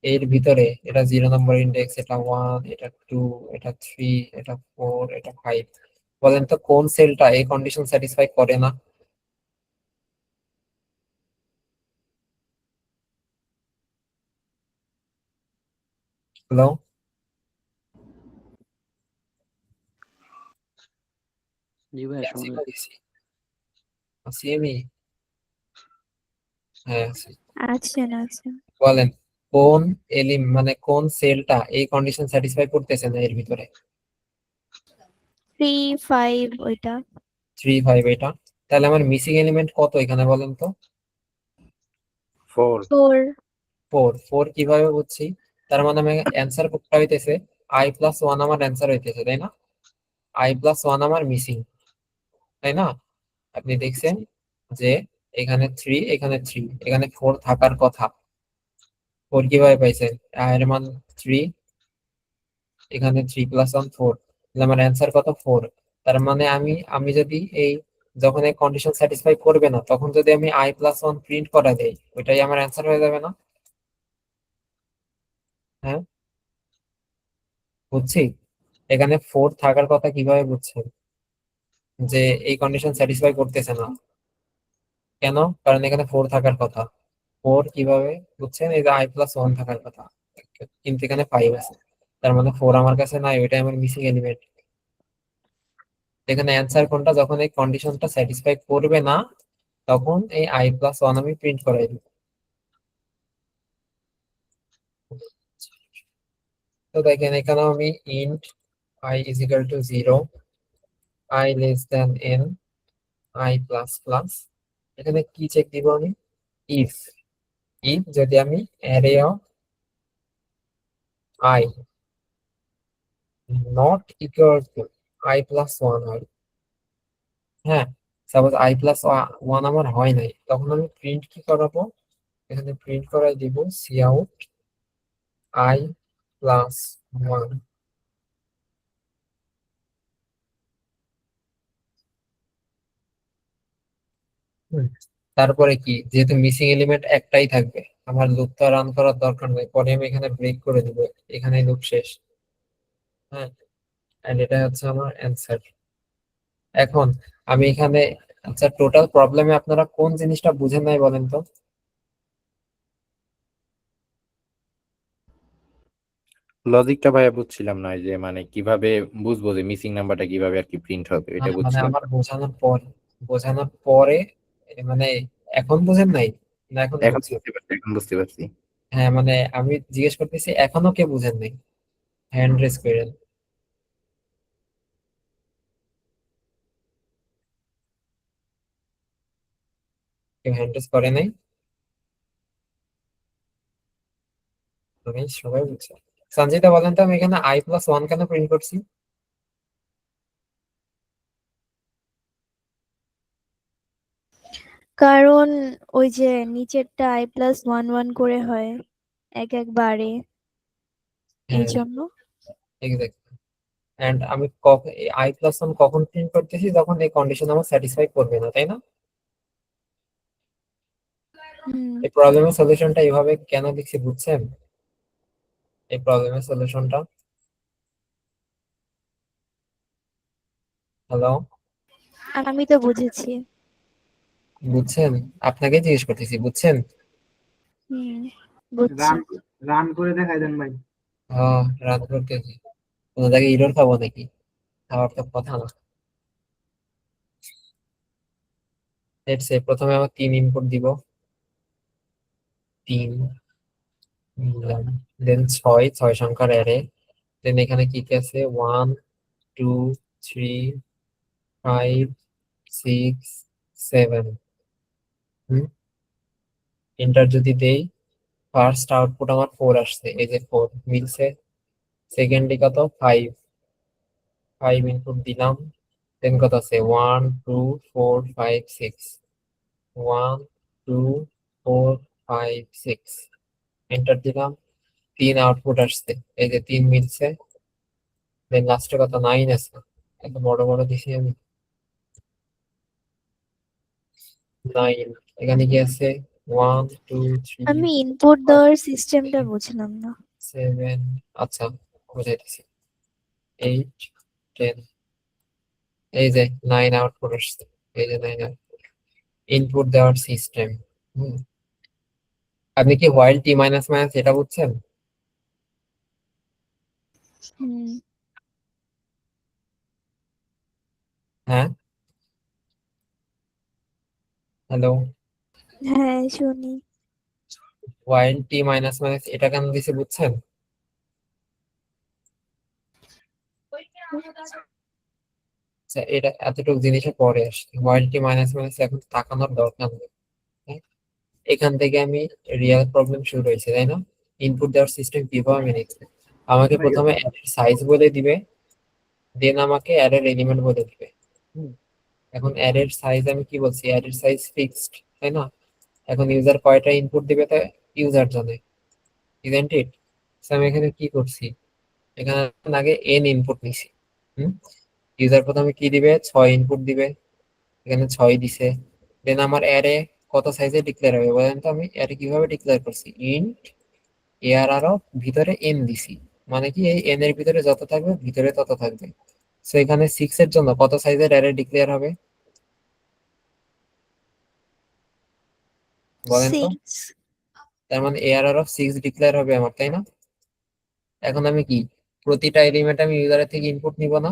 S3: এর ভিতরে এটা 0 নম্বর ইন্ডেক্স, এটা 1, এটা 2, এটা 3, এটা 4, এটা 5। বলেন তো কোন সেলটা এই কন্ডিশন স্যাটিসফাই করে না? হ্যালো,
S2: জি ভাই, শুনুন।
S3: আছি আমি। হ্যাঁ আছি।
S4: আছেন আছেন।
S3: বলেন কোন মানে কোন সেলটা এই কন্ডিশন স্যাটিসফাই করতেছে না এর ভিতরে?
S4: 3 5 ওইটা।
S3: 3 5, এটা তাহলে আমার মিসিং এলিমেন্ট কত এখানে বলেন তো?
S5: 4।
S4: 4।
S3: 4। 4 কিভাবে বুঝছি? তার মানে আমি অ্যান্সার কোনটা হইতেছে? i+1 আমার অ্যান্সার হইতেছে, তাই না? i+1 আমার মিসিং, তাই না? আপনি দেখছেন যে এখানে 3, এখানে 3, এখানে 4 থাকার কথা। 4 কিভাবে পাইছেন? এর মান 3, এখানে 3+1 4, তাহলে আমার অ্যান্সার কত? 4। তার মানে আমি আমি যদি এই যখন এই কন্ডিশন স্যাটিসফাই করবে না তখন যদি আমি i+1 প্রিন্ট করা দেই, ওইটাই আমার অ্যান্সার হয়ে যাবে না? হ্যাঁ, বুঝছি। এখানে 4 থাকার কথা কিভাবে বুঝছেন যে এই কন্ডিশন স্যাটিসফাই করতেছে না? কেন? কারণ এখানে 4 থাকার কথা। 4 কিভাবে বুঝছেন? এই যে i+1 থাকার কথা, কিন্তু এখানে 5 আছে, তার মানে 4 আমার কাছে নাই, ওইটাই আমার মিসিং এলিমেন্ট। এখানে অ্যান্সার কোনটা? যখন এই কন্ডিশনটা স্যাটিসফাই করবে না তখন এই i+1 আমি প্রিন্ট করাই দিব। তো দেখেন এখানে আমি int i is equal to 0, i less than n, i plus plus, এখানে কি চেক দিব আমি? ইফ ইফ যদি আমি array of i not equal to i+1 হয়, হ্যাঁ, সাপোজ i+1 আমার হয় নাই, তখন আমি প্রিন্ট কি করাবো? এখানে প্রিন্ট করাই দিব কাউট i+1। তারপরে কি, যেহেতু মিসিং এলিমেন্ট একটাই থাকবে, আমার লুপটা রান করার দরকার নেই, পরে আমি এখানে ব্রেক করে দিব, এখানে লুপ শেষ। হ্যাঁ, এন্ড এটা হচ্ছে আমার অ্যান্সার। এখন আমি এখানে, আচ্ছা, টোটাল প্রবলেমে আপনারা কোন জিনিসটা বুঝেন নাই বলেন তো?
S5: লজিকটা ভাইয়া বুঝছিলাম না, এই যে মানে কিভাবে বুঝবো যে মিসিং নাম্বারটা কিভাবে আর কি প্রিন্ট হবে, এটা
S3: মানে
S5: বুঝছিলাম
S3: আমার
S5: না।
S3: বোঝানোর পরে মানে এখন বুঝেন নাই না এখন
S5: এখন
S3: বুঝছেন?
S5: বুঝতে পারছি, এখন বুঝতে পারছি।
S3: হ্যাঁ, মানে আমি জিজ্ঞেস করতেছি এখনো কে বুঝেন নাই? হ্যান্ড রেজ করেন। কেউ হ্যান্ড রেজ করে নাই? আমি সবাই বুঝছে। সঞ্জিতা বলেন তো আমি এখানে i+1 কেন প্রিন্ট করছি?
S4: কারণ ওই যে নিচেরটা i+1 1 করে হয়, এক এক বারে এই
S3: হ্যাঁ,
S4: জন্য।
S3: এক্স্যাক্টলি। এন্ড আমি আই প্লাস ওয়ান কখন প্রিন্ট করতেছি, যখন এই কন্ডিশন আমার স্যাটিসফাই করবে না, তাই না?
S4: হুম।
S3: এই প্রবলেমের সলিউশনটা এইভাবে কেন লিখছি বুঝছেন? এই প্রবলেমের সলিউশনটা, হ্যালো,
S4: আমি তো বুঝেছি।
S3: বুঝছেন? আপনাকে জিজ্ঞেস করতেছি, বুঝছেন?
S4: হুম, বুঝছি।
S6: রান করে দেখাই দেন ভাই।
S3: হ্যাঁ, রান করতেছি। কোনো জায়গায় ইরর খাবো নাকি? খাওয়ার তো কথা না। লেটস সে প্রথমে আমার 3 ইনপুট দিব, 3 নিলাম, দেন 6 সংখ্যার অ্যারে, দেন এখানে কি কি আছে, 1 2 3 5 6 7। এন্টার যদি দেই, ফার্স্ট আউটপুট আমার 4 আসছে, এই যে 4 মিলছে। সেকেন্ডে কত, 5 ইনপুট দিলাম, দেন কত আছে, 1 2 4 5 6, 1 2 4 5 6, এন্টার দিলাম, 3 আউটপুট আসছে, এই যে 3 মিলছে। দেন লাস্টে কত, 9 আছে, এত বড় বড় দিছি আমি, 9। এখানে কি আছে, 1 2 3
S4: আমি ইনপুট দেওয়ার সিস্টেমটা বুঝলাম না।
S3: 7, আচ্ছা বুঝাইতেছি, 8 10, এই যে 9 আউটপুট আসছে, এই যে 9 আউটপুট, ইনপুট দেওয়ার সিস্টেম। আপনি কি হোয়াইল টি মাইনাস মাইনাস এটা বুঝছেন?
S4: হুম।
S3: হ্যাঁ, হ্যালো,
S4: হ্যাঁ, শুনি।
S3: হোয়াইল টি মাইনাস মাইনাস এটা কেন দিছে বুঝছেন? আচ্ছা, এটা এতটুকু জিনিসের পরে আসছে, হোয়াইল টি মাইনাস মাইনাস এখন তাকানোর দরকার নেই। হ্যাঁ? এখান থেকে আমি রিয়েল প্রবলেম শুরু হয়েছে, তাই না? ইনপুট দেওয়ার সিস্টেম কিভাবে আমি লিখছি, আমাকে প্রথমে অ্যারের সাইজ বলে দিবে, দেন আমাকে অ্যারের এলিমেন্ট বলে দিবে। এখন অ্যারের সাইজ আমি কি বলছি, অ্যারের সাইজ ফিক্সড, তাই না? এখন ইউজার কয়টা ইনপুট দিবে তা ইউজার জানে, ইজেন্ট ইট? আমি এখানে কি করছি, এখানে আগে এন ইনপুট নিছি। ইউজার প্রথমে কি দিবে, 6 ইনপুট দিবে, এখানে 6 দিছে। দেন আমার অ্যারে কত সাইজে ডিক্লেয়ার হবে বলেন তো? আমি অ্যারে কিভাবে ডিক্লেয়ার করছি, ইন্ট এআরআর অফ ভিতরে এন দিছি, মানে কি এই এন এর ভিতরে যত থাকবে ভিতরে তত থাকবে। সো এখানে 6 এর জন্য কত সাইজের অ্যারে ডিক্লেয়ার হবে বলেন তো?
S4: 6।
S3: তার মানে এআরআর অফ 6 ডিক্লেয়ার হবে আমার, তাই না? এখন আমি কি প্রতিটা এলিমেন্ট আমি ইউজারের থেকে ইনপুট নিব না?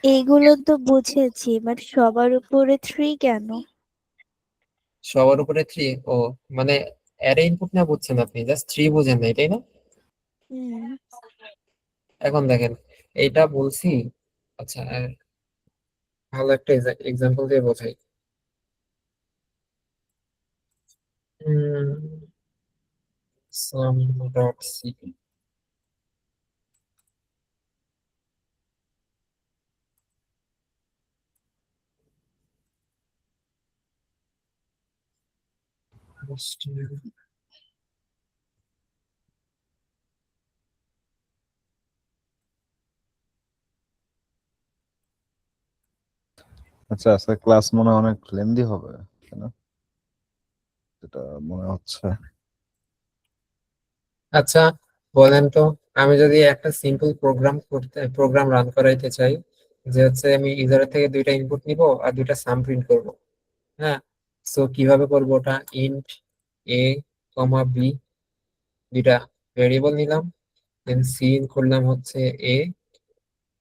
S4: এইগুলো তো বুঝেছি, বাট সবার উপরে 3 কেন?
S3: সবার উপরে 3? ও, মানে অ্যারে ইনপুট না বুঝছেন আপনি, জাস্ট 3 বুঝেন না, তাই না?
S4: হুম।
S3: এখন দেখেন, এইটা বলছি। আচ্ছা, ভালো একটা এক্সাম্পল দিয়ে বোঝাই। sum.cp,
S7: আচ্ছা আজকে ক্লাস মনে হয় অনেক লেন্দি হবে, তাই না? যেটা মনে হচ্ছে।
S3: আচ্ছা বলেন তো, আমি যদি একটা সিম্পল প্রোগ্রাম রান করাইতে চাই, যে হচ্ছে আমি ইউজারের থেকে 2টা ইনপুট নিব আর 2টা সাম প্রিন্ট করব, হ্যাঁ? সো কিভাবে করব ওটা, ইন্ট এ কমা বি, 2টা ভেরিয়েবল নিলাম, দেন সি ইন করলাম হচ্ছে A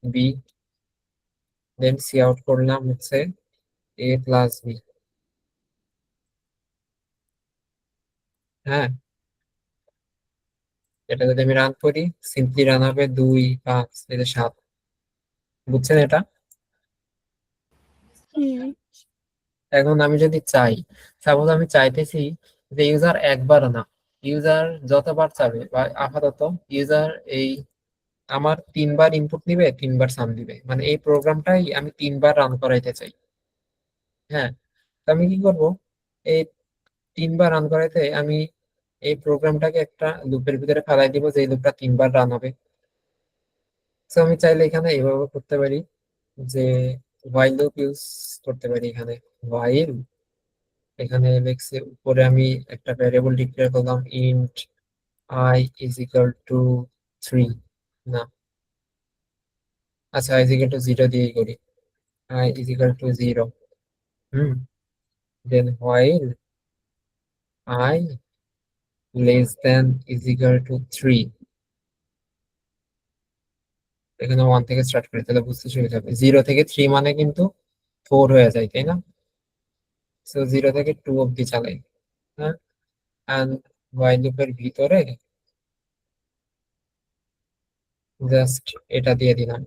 S3: B, then C out করলাম হচ্ছে এ প্লাস বি। হ্যাঁ, এটা যদি আমি রান করি, সিম্পলি রান হবে 2 5 এই যে 7। বুঝছেন এটা?
S4: হুম।
S3: এখন আমি যদি চাই, সাপোজ আমি চাইতেছি যে ইউজার একবার না, ইউজার যতবার চাবে, বা আপাতত ইউজার এই আমার 3বার ইনপুট নিবে, 3বার সাম দিবে, মানে এই প্রোগ্রামটাই আমি 3বার রান করাইতে চাই। হ্যাঁ, তো আমি কি করব, এই 3বার রান করাইতে আমি এই প্রোগ্রামটাকে একটা লুপের ভিতরে ফেলাই দিব, যে লুপটা 3 বার রান হবে। তো আমি চাইলে এখানে এইভাবে করতে পারি যে while লুপ ইউজ করতে পারি। এখানে while, এখানে লেখছে উপরে আমি একটা ভ্যারিয়েবল ডিক্লেয়ার করলাম int I is equal to 3, না আচ্ছা, I is equal to 0 দিয়েই করি, I is equal to 0। then while I less than is equal to 3, এখানে 1 থেকে স্টার্ট করি, তাহলে বুঝতে সুবিধা হবে। 0 থেকে 3 মানে কিন্তু 4 হয়ে যায়, তাই না? সো 0 থেকে 2 অব্দি চালাই। হ্যাঁ, and while লুপের ভিতরে জাস্ট এটা দিয়ে দিলাম।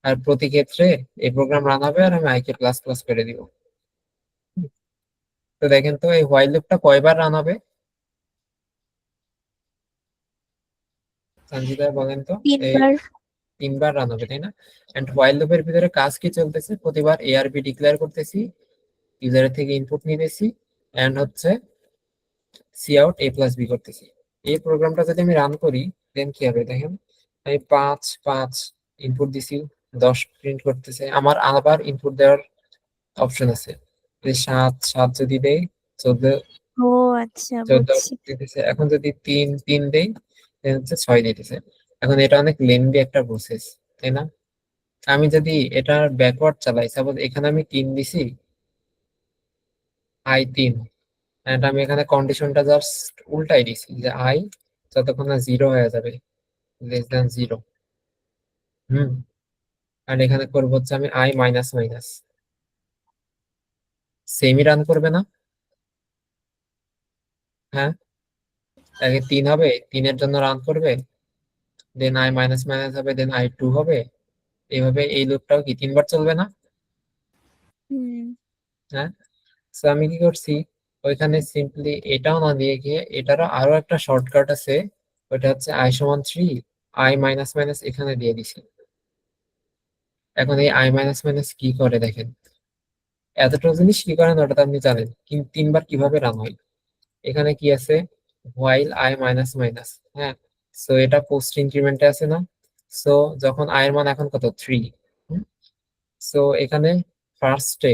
S3: আর প্রতি ক্ষেত্রে এই প্রোগ্রাম রান হবে আর আমি i কে প্লাস প্লাস করে দিব। তো দেখেন তো এই while লুপটা কয়বার রান হবে, সঞ্জিতা বলেন তো? এই
S4: 3 বার।
S3: 3 বার রান হবে, তাই না? এন্ড while লুপের ভিতরে কাজ কি চলতেছে, প্রতিবার a আর b ডিক্লেয়ার করতেছি, ইউজারের থেকে ইনপুট নিতেছি, এন্ড হচ্ছে cout a plus b করতেছি। এই প্রোগ্রামটা যদি আমি রান করি দেন কি হবে দেখেন, আমি 5 5 ইনপুট দিছি, 10 প্রিন্ট করতেছে। আমার আবার ইনপুট দেওয়ার অপশন আছে, 7 7 যদি দেই 14
S4: ও আচ্ছা,
S3: 14
S4: বুঝছি।
S3: দিতেছে। এখন যদি 3 3 দেই then হচ্ছে 6 দিতেছে। এখন এটা অনেক লেন্দি একটা প্রসেস, তাই না? আমি যদি এটা ব্যাকওয়ার্ড চালাই, সাপোজ এখানে আমি 3 দিছি, i 3, এন্ড আমি এখানে কন্ডিশনটা জাস্ট উল্টাই দিছি যে i যতক্ষণ না 0 হয়ে যাবে, লেস দ্যান 0। আর এখানে করবো হচ্ছে আমি i minus minus, semi run করবে না? হ্যাঁ, আগে 3 হবে, 3 এর জন্য রান করবে, দেন i মাইনাস মাইনাস হবে, দেন i 2 হবে। এইভাবে এই লুপটাও কি 3 বার চলবে না?
S4: হুম।
S3: হ্যাঁ, তো আমি কি করছি, ওইখানে সিম্পলি এটাও না দিয়ে গিয়ে এটারও আরো একটা শর্টকাট আছে, ওটা হচ্ছে i সমান 3, i মাইনাস মাইনাস এখানে দিয়ে দিছি। এখন এই i মাইনাস মাইনাস কি করে দেখেন, এতটুকু জিনিস কি করে না ওটা তো আপনি জানেন, কিন্তু 3 বার কিভাবে রান হয়। এখানে কি আছে, while i মাইনাস মাইনাস, হ্যাঁ, সো এটা পোস্ট ইনক্রিমেন্টে আছে না? সো যখন i এর মান এখন কত 3, সো এখানে ফার্স্টে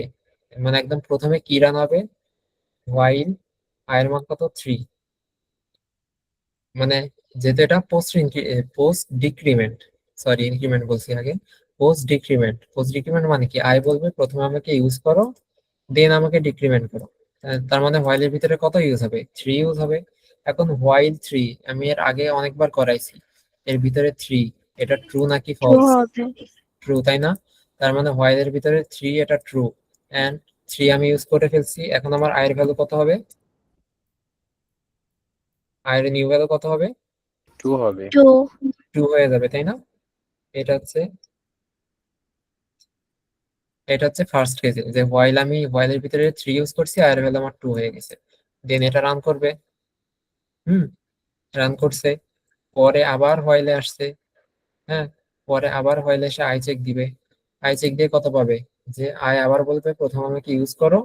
S3: মানে একদম প্রথমে কি রান হবে, while i এর মান কত 3, মানে যেহেতু এটা পোস্ট ডিক্রিমেন্ট, সরি ইনক্রিমেন্ট বলছি আগে, পোস্ট ডিক্রিমেন্ট। পোস্ট ডিক্রিমেন্ট মানে কি, i বলবে প্রথমে আমাকে ইউজ করো, দেন আমাকে ডিক্রিমেন্ট করো। তার মানে while এর ভিতরে কত ইউজ হবে, 3 ইউজ হবে। এখন while 3 আমি এর আগে অনেকবার করাইছি, এর ভিতরে 3, এটা ট্রু নাকি
S4: ট্রু
S3: ফলস?
S4: হবে।
S3: ট্রু, তাই না? তার মানে while এর ভিতরে 3 এটা ট্রু, এন্ড 3 আমি ইউজ করে ফেলছি। এখন আমার i এর ভ্যালু কত হবে, i এর নিউ ভ্যালু কত হবে,
S5: 2 হবে।
S4: 2।
S3: 2 হয়ে যাবে, তাই না? এটা হচ্ছে ফার্স্ট কেসে যে while এর ভিতরে 3 ইউজ করছি, i এর ভ্যালু আমার 2 হয়ে গেছে। দেন এটা রান করবে, রান করছে, পরে আবার while এ আসছে, হ্যাঁ, পরে আবার while এসে i চেক দিবে। i চেক দিয়ে কত পাবে, যে i আবার বলবে প্রথম আমাকে ইউজ করো,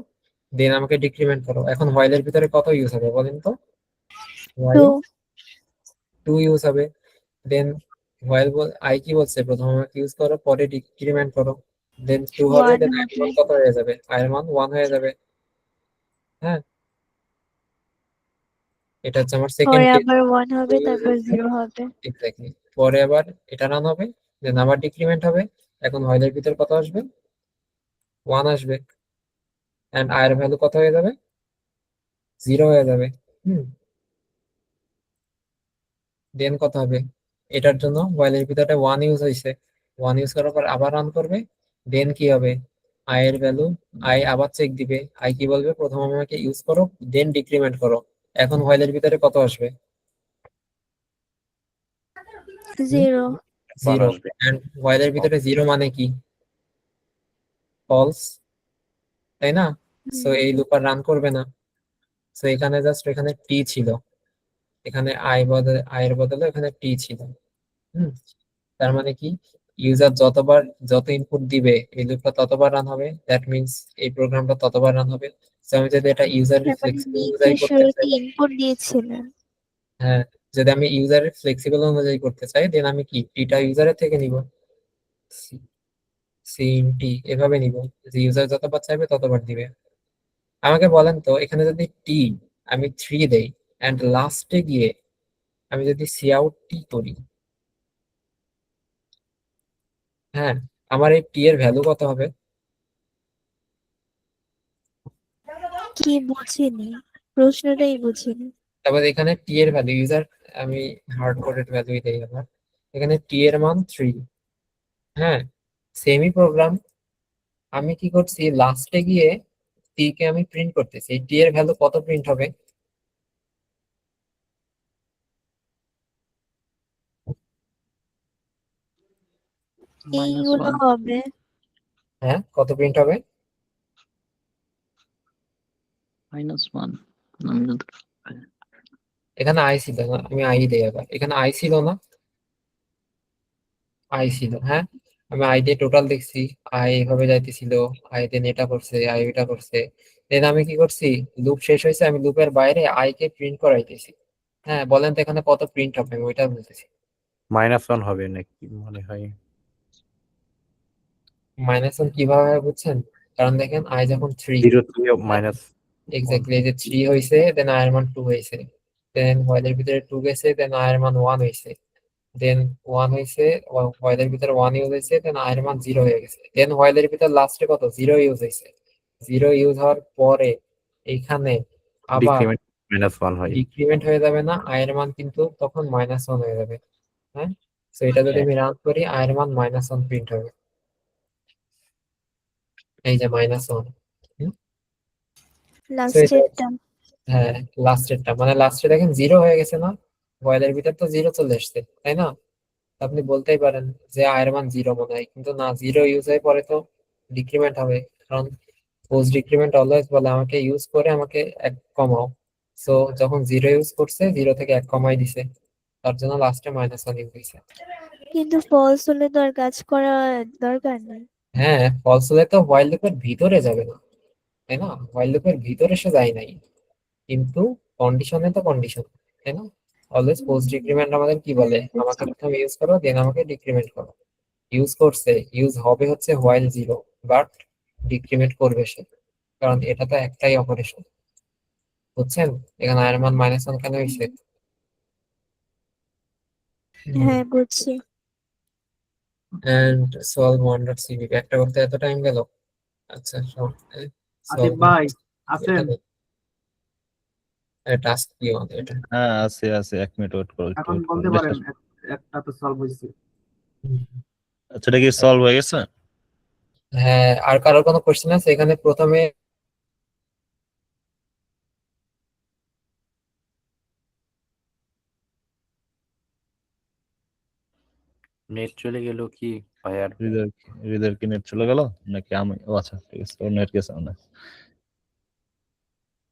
S3: দেন আমাকে ডিক্রিমেন্ট করো। এখন while এর ভিতরে কত ইউজ হবে বলেন তো,
S4: 2।
S3: while 2 ইউজ হবে। দেন i কি বলছে, প্রথম আমাকে ইউজ করো, পরে ডিক্রিমেন্ট করো, দেন 2 হবে,
S4: 1
S3: দেন i এর
S4: হবে।
S3: মান কত হয়ে যাবে, i এর মান 1 হয়ে যাবে। হ্যাঁ, এটা হচ্ছে আমার সেকেন্ড
S4: পরে
S3: কেস।
S4: আবার 1 হবে, তারপর 0 হবে।
S3: এক্স্যাক্টলি, পরে আবার এটা রান হবে, দেন আবার ডিক্রিমেন্ট হবে। এখন while এর ভিতর কত আসবে, 1 আসবে, এন্ড i এর ভ্যালু কত হয়ে যাবে, 0 হয়ে যাবে। দেন কত হবে, এটার জন্য while এর ভিতরে 1 ইউজ হয়েছে, 1 ইউজ করার পর আবার রান করবে, দেন কি হবে, i এর ভ্যালু, i আবার চেক দিবে, i কি বলবে, প্রথম আমাকে ইউজ করো, দেন ডিক্রিমেন্ট করো। এখন while এর ভিতরে কত আসবে,
S4: 0।
S3: 0।
S5: আসবে।
S3: এন্ড while এর ভিতরে 0 মানে কি, ফলস, তাই না? সো এই লুপ আর রান করবে না। সো এখানে জাস্ট এখানে টি ছিল, এখানে i এর বদলে এখানে টি ছিল। তার মানে কি, ইউজার যত ইনপুট দিবে এই লুপটা ততবার রান হবে, দ্যাট মিনস এই প্রোগ্রামটা ততবার রান হবে। তো আমি যদি এটা ইউজারের
S4: তারপর
S3: ফ্লেক্সিবল
S4: নিচে
S3: অনুযায়ী করতে
S4: শুরুতে
S3: চাই,
S4: ইনপুট দিয়েছিলেন।
S3: হ্যাঁ, যদি আমি ইউজারের ফ্লেক্সিবল অনুযায়ী করতে চাই দেন আমি কি টিটা ইউজারের থেকে নিব, সিএনটি এভাবে নিব, যে ইউজার যতবার চাইবে ততবার দিবে। আমাকে বলেন তো এখানে যদি টি আমি 3 দেই এন্ড লাস্টে গিয়ে আমি যদি সি আউট টি করি, হ্যাঁ, আমার এই টি এর ভ্যালু কত হবে?
S4: কি বুঝিনি, প্রশ্নটাই বুঝিনি।
S3: তারপর এখানে টি এর ভ্যালু ইউজার, আমি হার্ড কোডেড ভ্যালুই দেই আমার, এখানে টি এর মান 3। হ্যাঁ, সেমি প্রোগ্রাম আমি কি করছি, লাস্টে গিয়ে টি কে আমি প্রিন্ট করতেছি, টি এর ভ্যালু কত প্রিন্ট হবে?
S2: মাইনাস
S4: এইগুলো
S2: ওয়ান।
S4: হবে।
S3: হ্যাঁ, কত প্রিন্ট হবে?
S2: -1 আমি যত
S3: এখানে আই ছিল না, আমি আই দেই আবার, এখানে আই ছিল না, আই ছিল, হ্যাঁ, আমি আই দিয়ে টোটাল দেখছি, আই এভাবে যাইতেছিল, আই দেন এটা করছে, আই এটা করছে, দেন আমি কি করছি, লুপ শেষ হয়েছে, আমি লুপের বাইরে আই কে প্রিন্ট করাইতেছি। হ্যাঁ, বলেন তো এখানে কত প্রিন্ট হবে, আমি ওইটা বলতেছি।
S5: -1 হবে নাকি মনে হয়।
S3: -1 কিভাবে হয় বুঝছেন? কারণ দেখেন আই যখন 3,
S5: 0 থেকে -1।
S3: এক্স্যাক্টলি, এই যে 3 হয়েছে, দেন আই এর মান 2 হয়েছে, দেন হোয়াইলের ভিতরে 2 গেছে, দেন আই এর মান 1 হয়েছে, দেন 1 হয়েছে, হোয়াইলের ভিতরে 1 ইউজ হয়েছে, দেন আই এর মান 0 হয়ে গেছে, দেন হোয়াইলের ভিতরে লাস্টে কত 0 ইউজ হয়েছে, 0 ইউজ হওয়ার পরে এইখানে আবার
S5: ডিক্রিমেন্ট -1 হয়।
S3: ডিক্রিমেন্ট হয়ে যাবে না, আই এর মান কিন্তু তখন -1 হয়ে যাবে। হ্যাঁ, তো এটা যদি
S5: হ্যাঁ।
S3: আমি রান করি আই এর মান -1 প্রিন্ট হবে, এই যে -1। তো এটা,
S4: লাস্টেরটা।
S3: হ্যাঁ, লাস্টেরটা মানে লাস্টে দেখেন 0 হয়ে গেছে না, ভয়েলের ভিতর তো 0 চলে আসছে, তাই না? আপনি বলতেই পারেন যে আয়ের মান 0 মনে হয়, কিন্তু না, 0 ইউজ হয়ে পরে তো ডিক্রিমেন্ট হবে, কারণ পোস্ট ডিক্রিমেন্ট অলওয়েজ বলে আমাকে ইউজ করে আমাকে 1 কমাও। সো যখন 0 ইউজ করছে 0 থেকে 1 কমাই দিছে, তার জন্য লাস্টে -1 ইউজ হয়েছে।
S4: কিন্তু ফলস হলে তো আর কাজ করা দরকার নেই।
S3: হ্যাঁ, ফলস হলে তো হোয়াইল লুপের ভিতরে যাবে না, তাই না? হোয়াইল লুপের ভিতরে সে যায় নাই, কিন্তু কন্ডিশনে তো কন্ডিশন, তাই না? অলওয়েজ পোস্ট ডিক্রিমেন্ট আমাদের কি বলে, আমাকে প্রথমে ইউজ করো দেন আমাকে ডিক্রিমেন্ট করো। ইউজ করছে, ইউজ হবে হচ্ছে হোয়াইল 0, বাট ডিক্রিমেন্ট করবে সে, কারণ এটা তো একটাই অপারেশন, বুঝছেন? এখানে আয়ের মান -1 কেন হয়েছে?
S4: হ্যাঁ, বুঝছি।
S3: এন্ড সলভ ওয়ান্ডার সিভিক একটা করতে এত টাইম গেল। আচ্ছা,
S6: আসিফ ভাই আছেন?
S3: টাস্ক কি আমাদের এটা?
S7: হ্যাঁ, আছে আছে, 1 মিনিট ওয়েট করো, একটু
S6: এখন
S7: wait
S6: বলতে
S7: করো।
S6: পারেন একটা তো সলভ হয়েছে।
S7: আচ্ছা, এটা কি সলভ হয়ে গেছে?
S3: হ্যাঁ, আর কারোর কোনো কোশ্চেন আছে এখানে? প্রথমে
S5: নেট চলে গেল কি ভাই আর?
S7: হৃদয় হৃদয়ের কি নেট চলে গেল নাকি আমি? ও আচ্ছা, ঠিক আছে, ওর নেট গেছে না।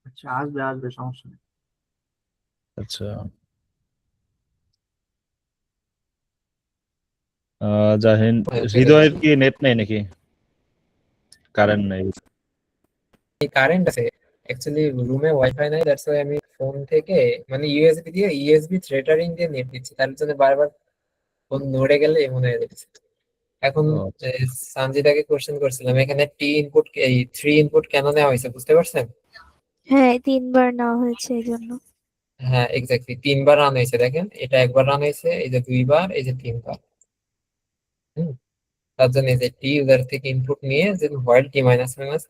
S6: আচ্ছা, আসবে আসবে, সমস্যা নেই।
S7: আচ্ছা, জাহিন, হৃদয়ের কি নেট নেই নাকি? কারেন্ট নেই?
S3: কারেন্ট আছে, অ্যাকচুয়ালি রুমে ওয়াইফাই নাই, দ্যাটস ওয়াই আমি ফোন থেকে মানে ইউএসবি দিয়ে, ইউএসবি থ্রেটারিং দিয়ে নেট দিচ্ছি, তার জন্য বারবার ফোন নড়ে গেলে এমন হয়ে যাচ্ছে। এখন
S7: ও আচ্ছা।
S3: সানজিদাকে কোশ্চেন করছিলাম এখানে টি ইনপুট, এই 3 ইনপুট কেন নেওয়া হয়েছে বুঝতে পারছেন?
S4: হ্যাঁ, 3বার নেওয়া হয়েছে এই জন্য।
S3: হ্যাঁ, এক্স্যাক্টলি 3 বার রান হয়েছে, দেখেন এটা 1 বার রান হয়েছে, এই যে 2 বার, এই যে 3 বার। তার জন্য এই যে টি ইউজার থেকে ইনপুট নিয়ে যে হোয়াইল টি মাইনাস মাইনাস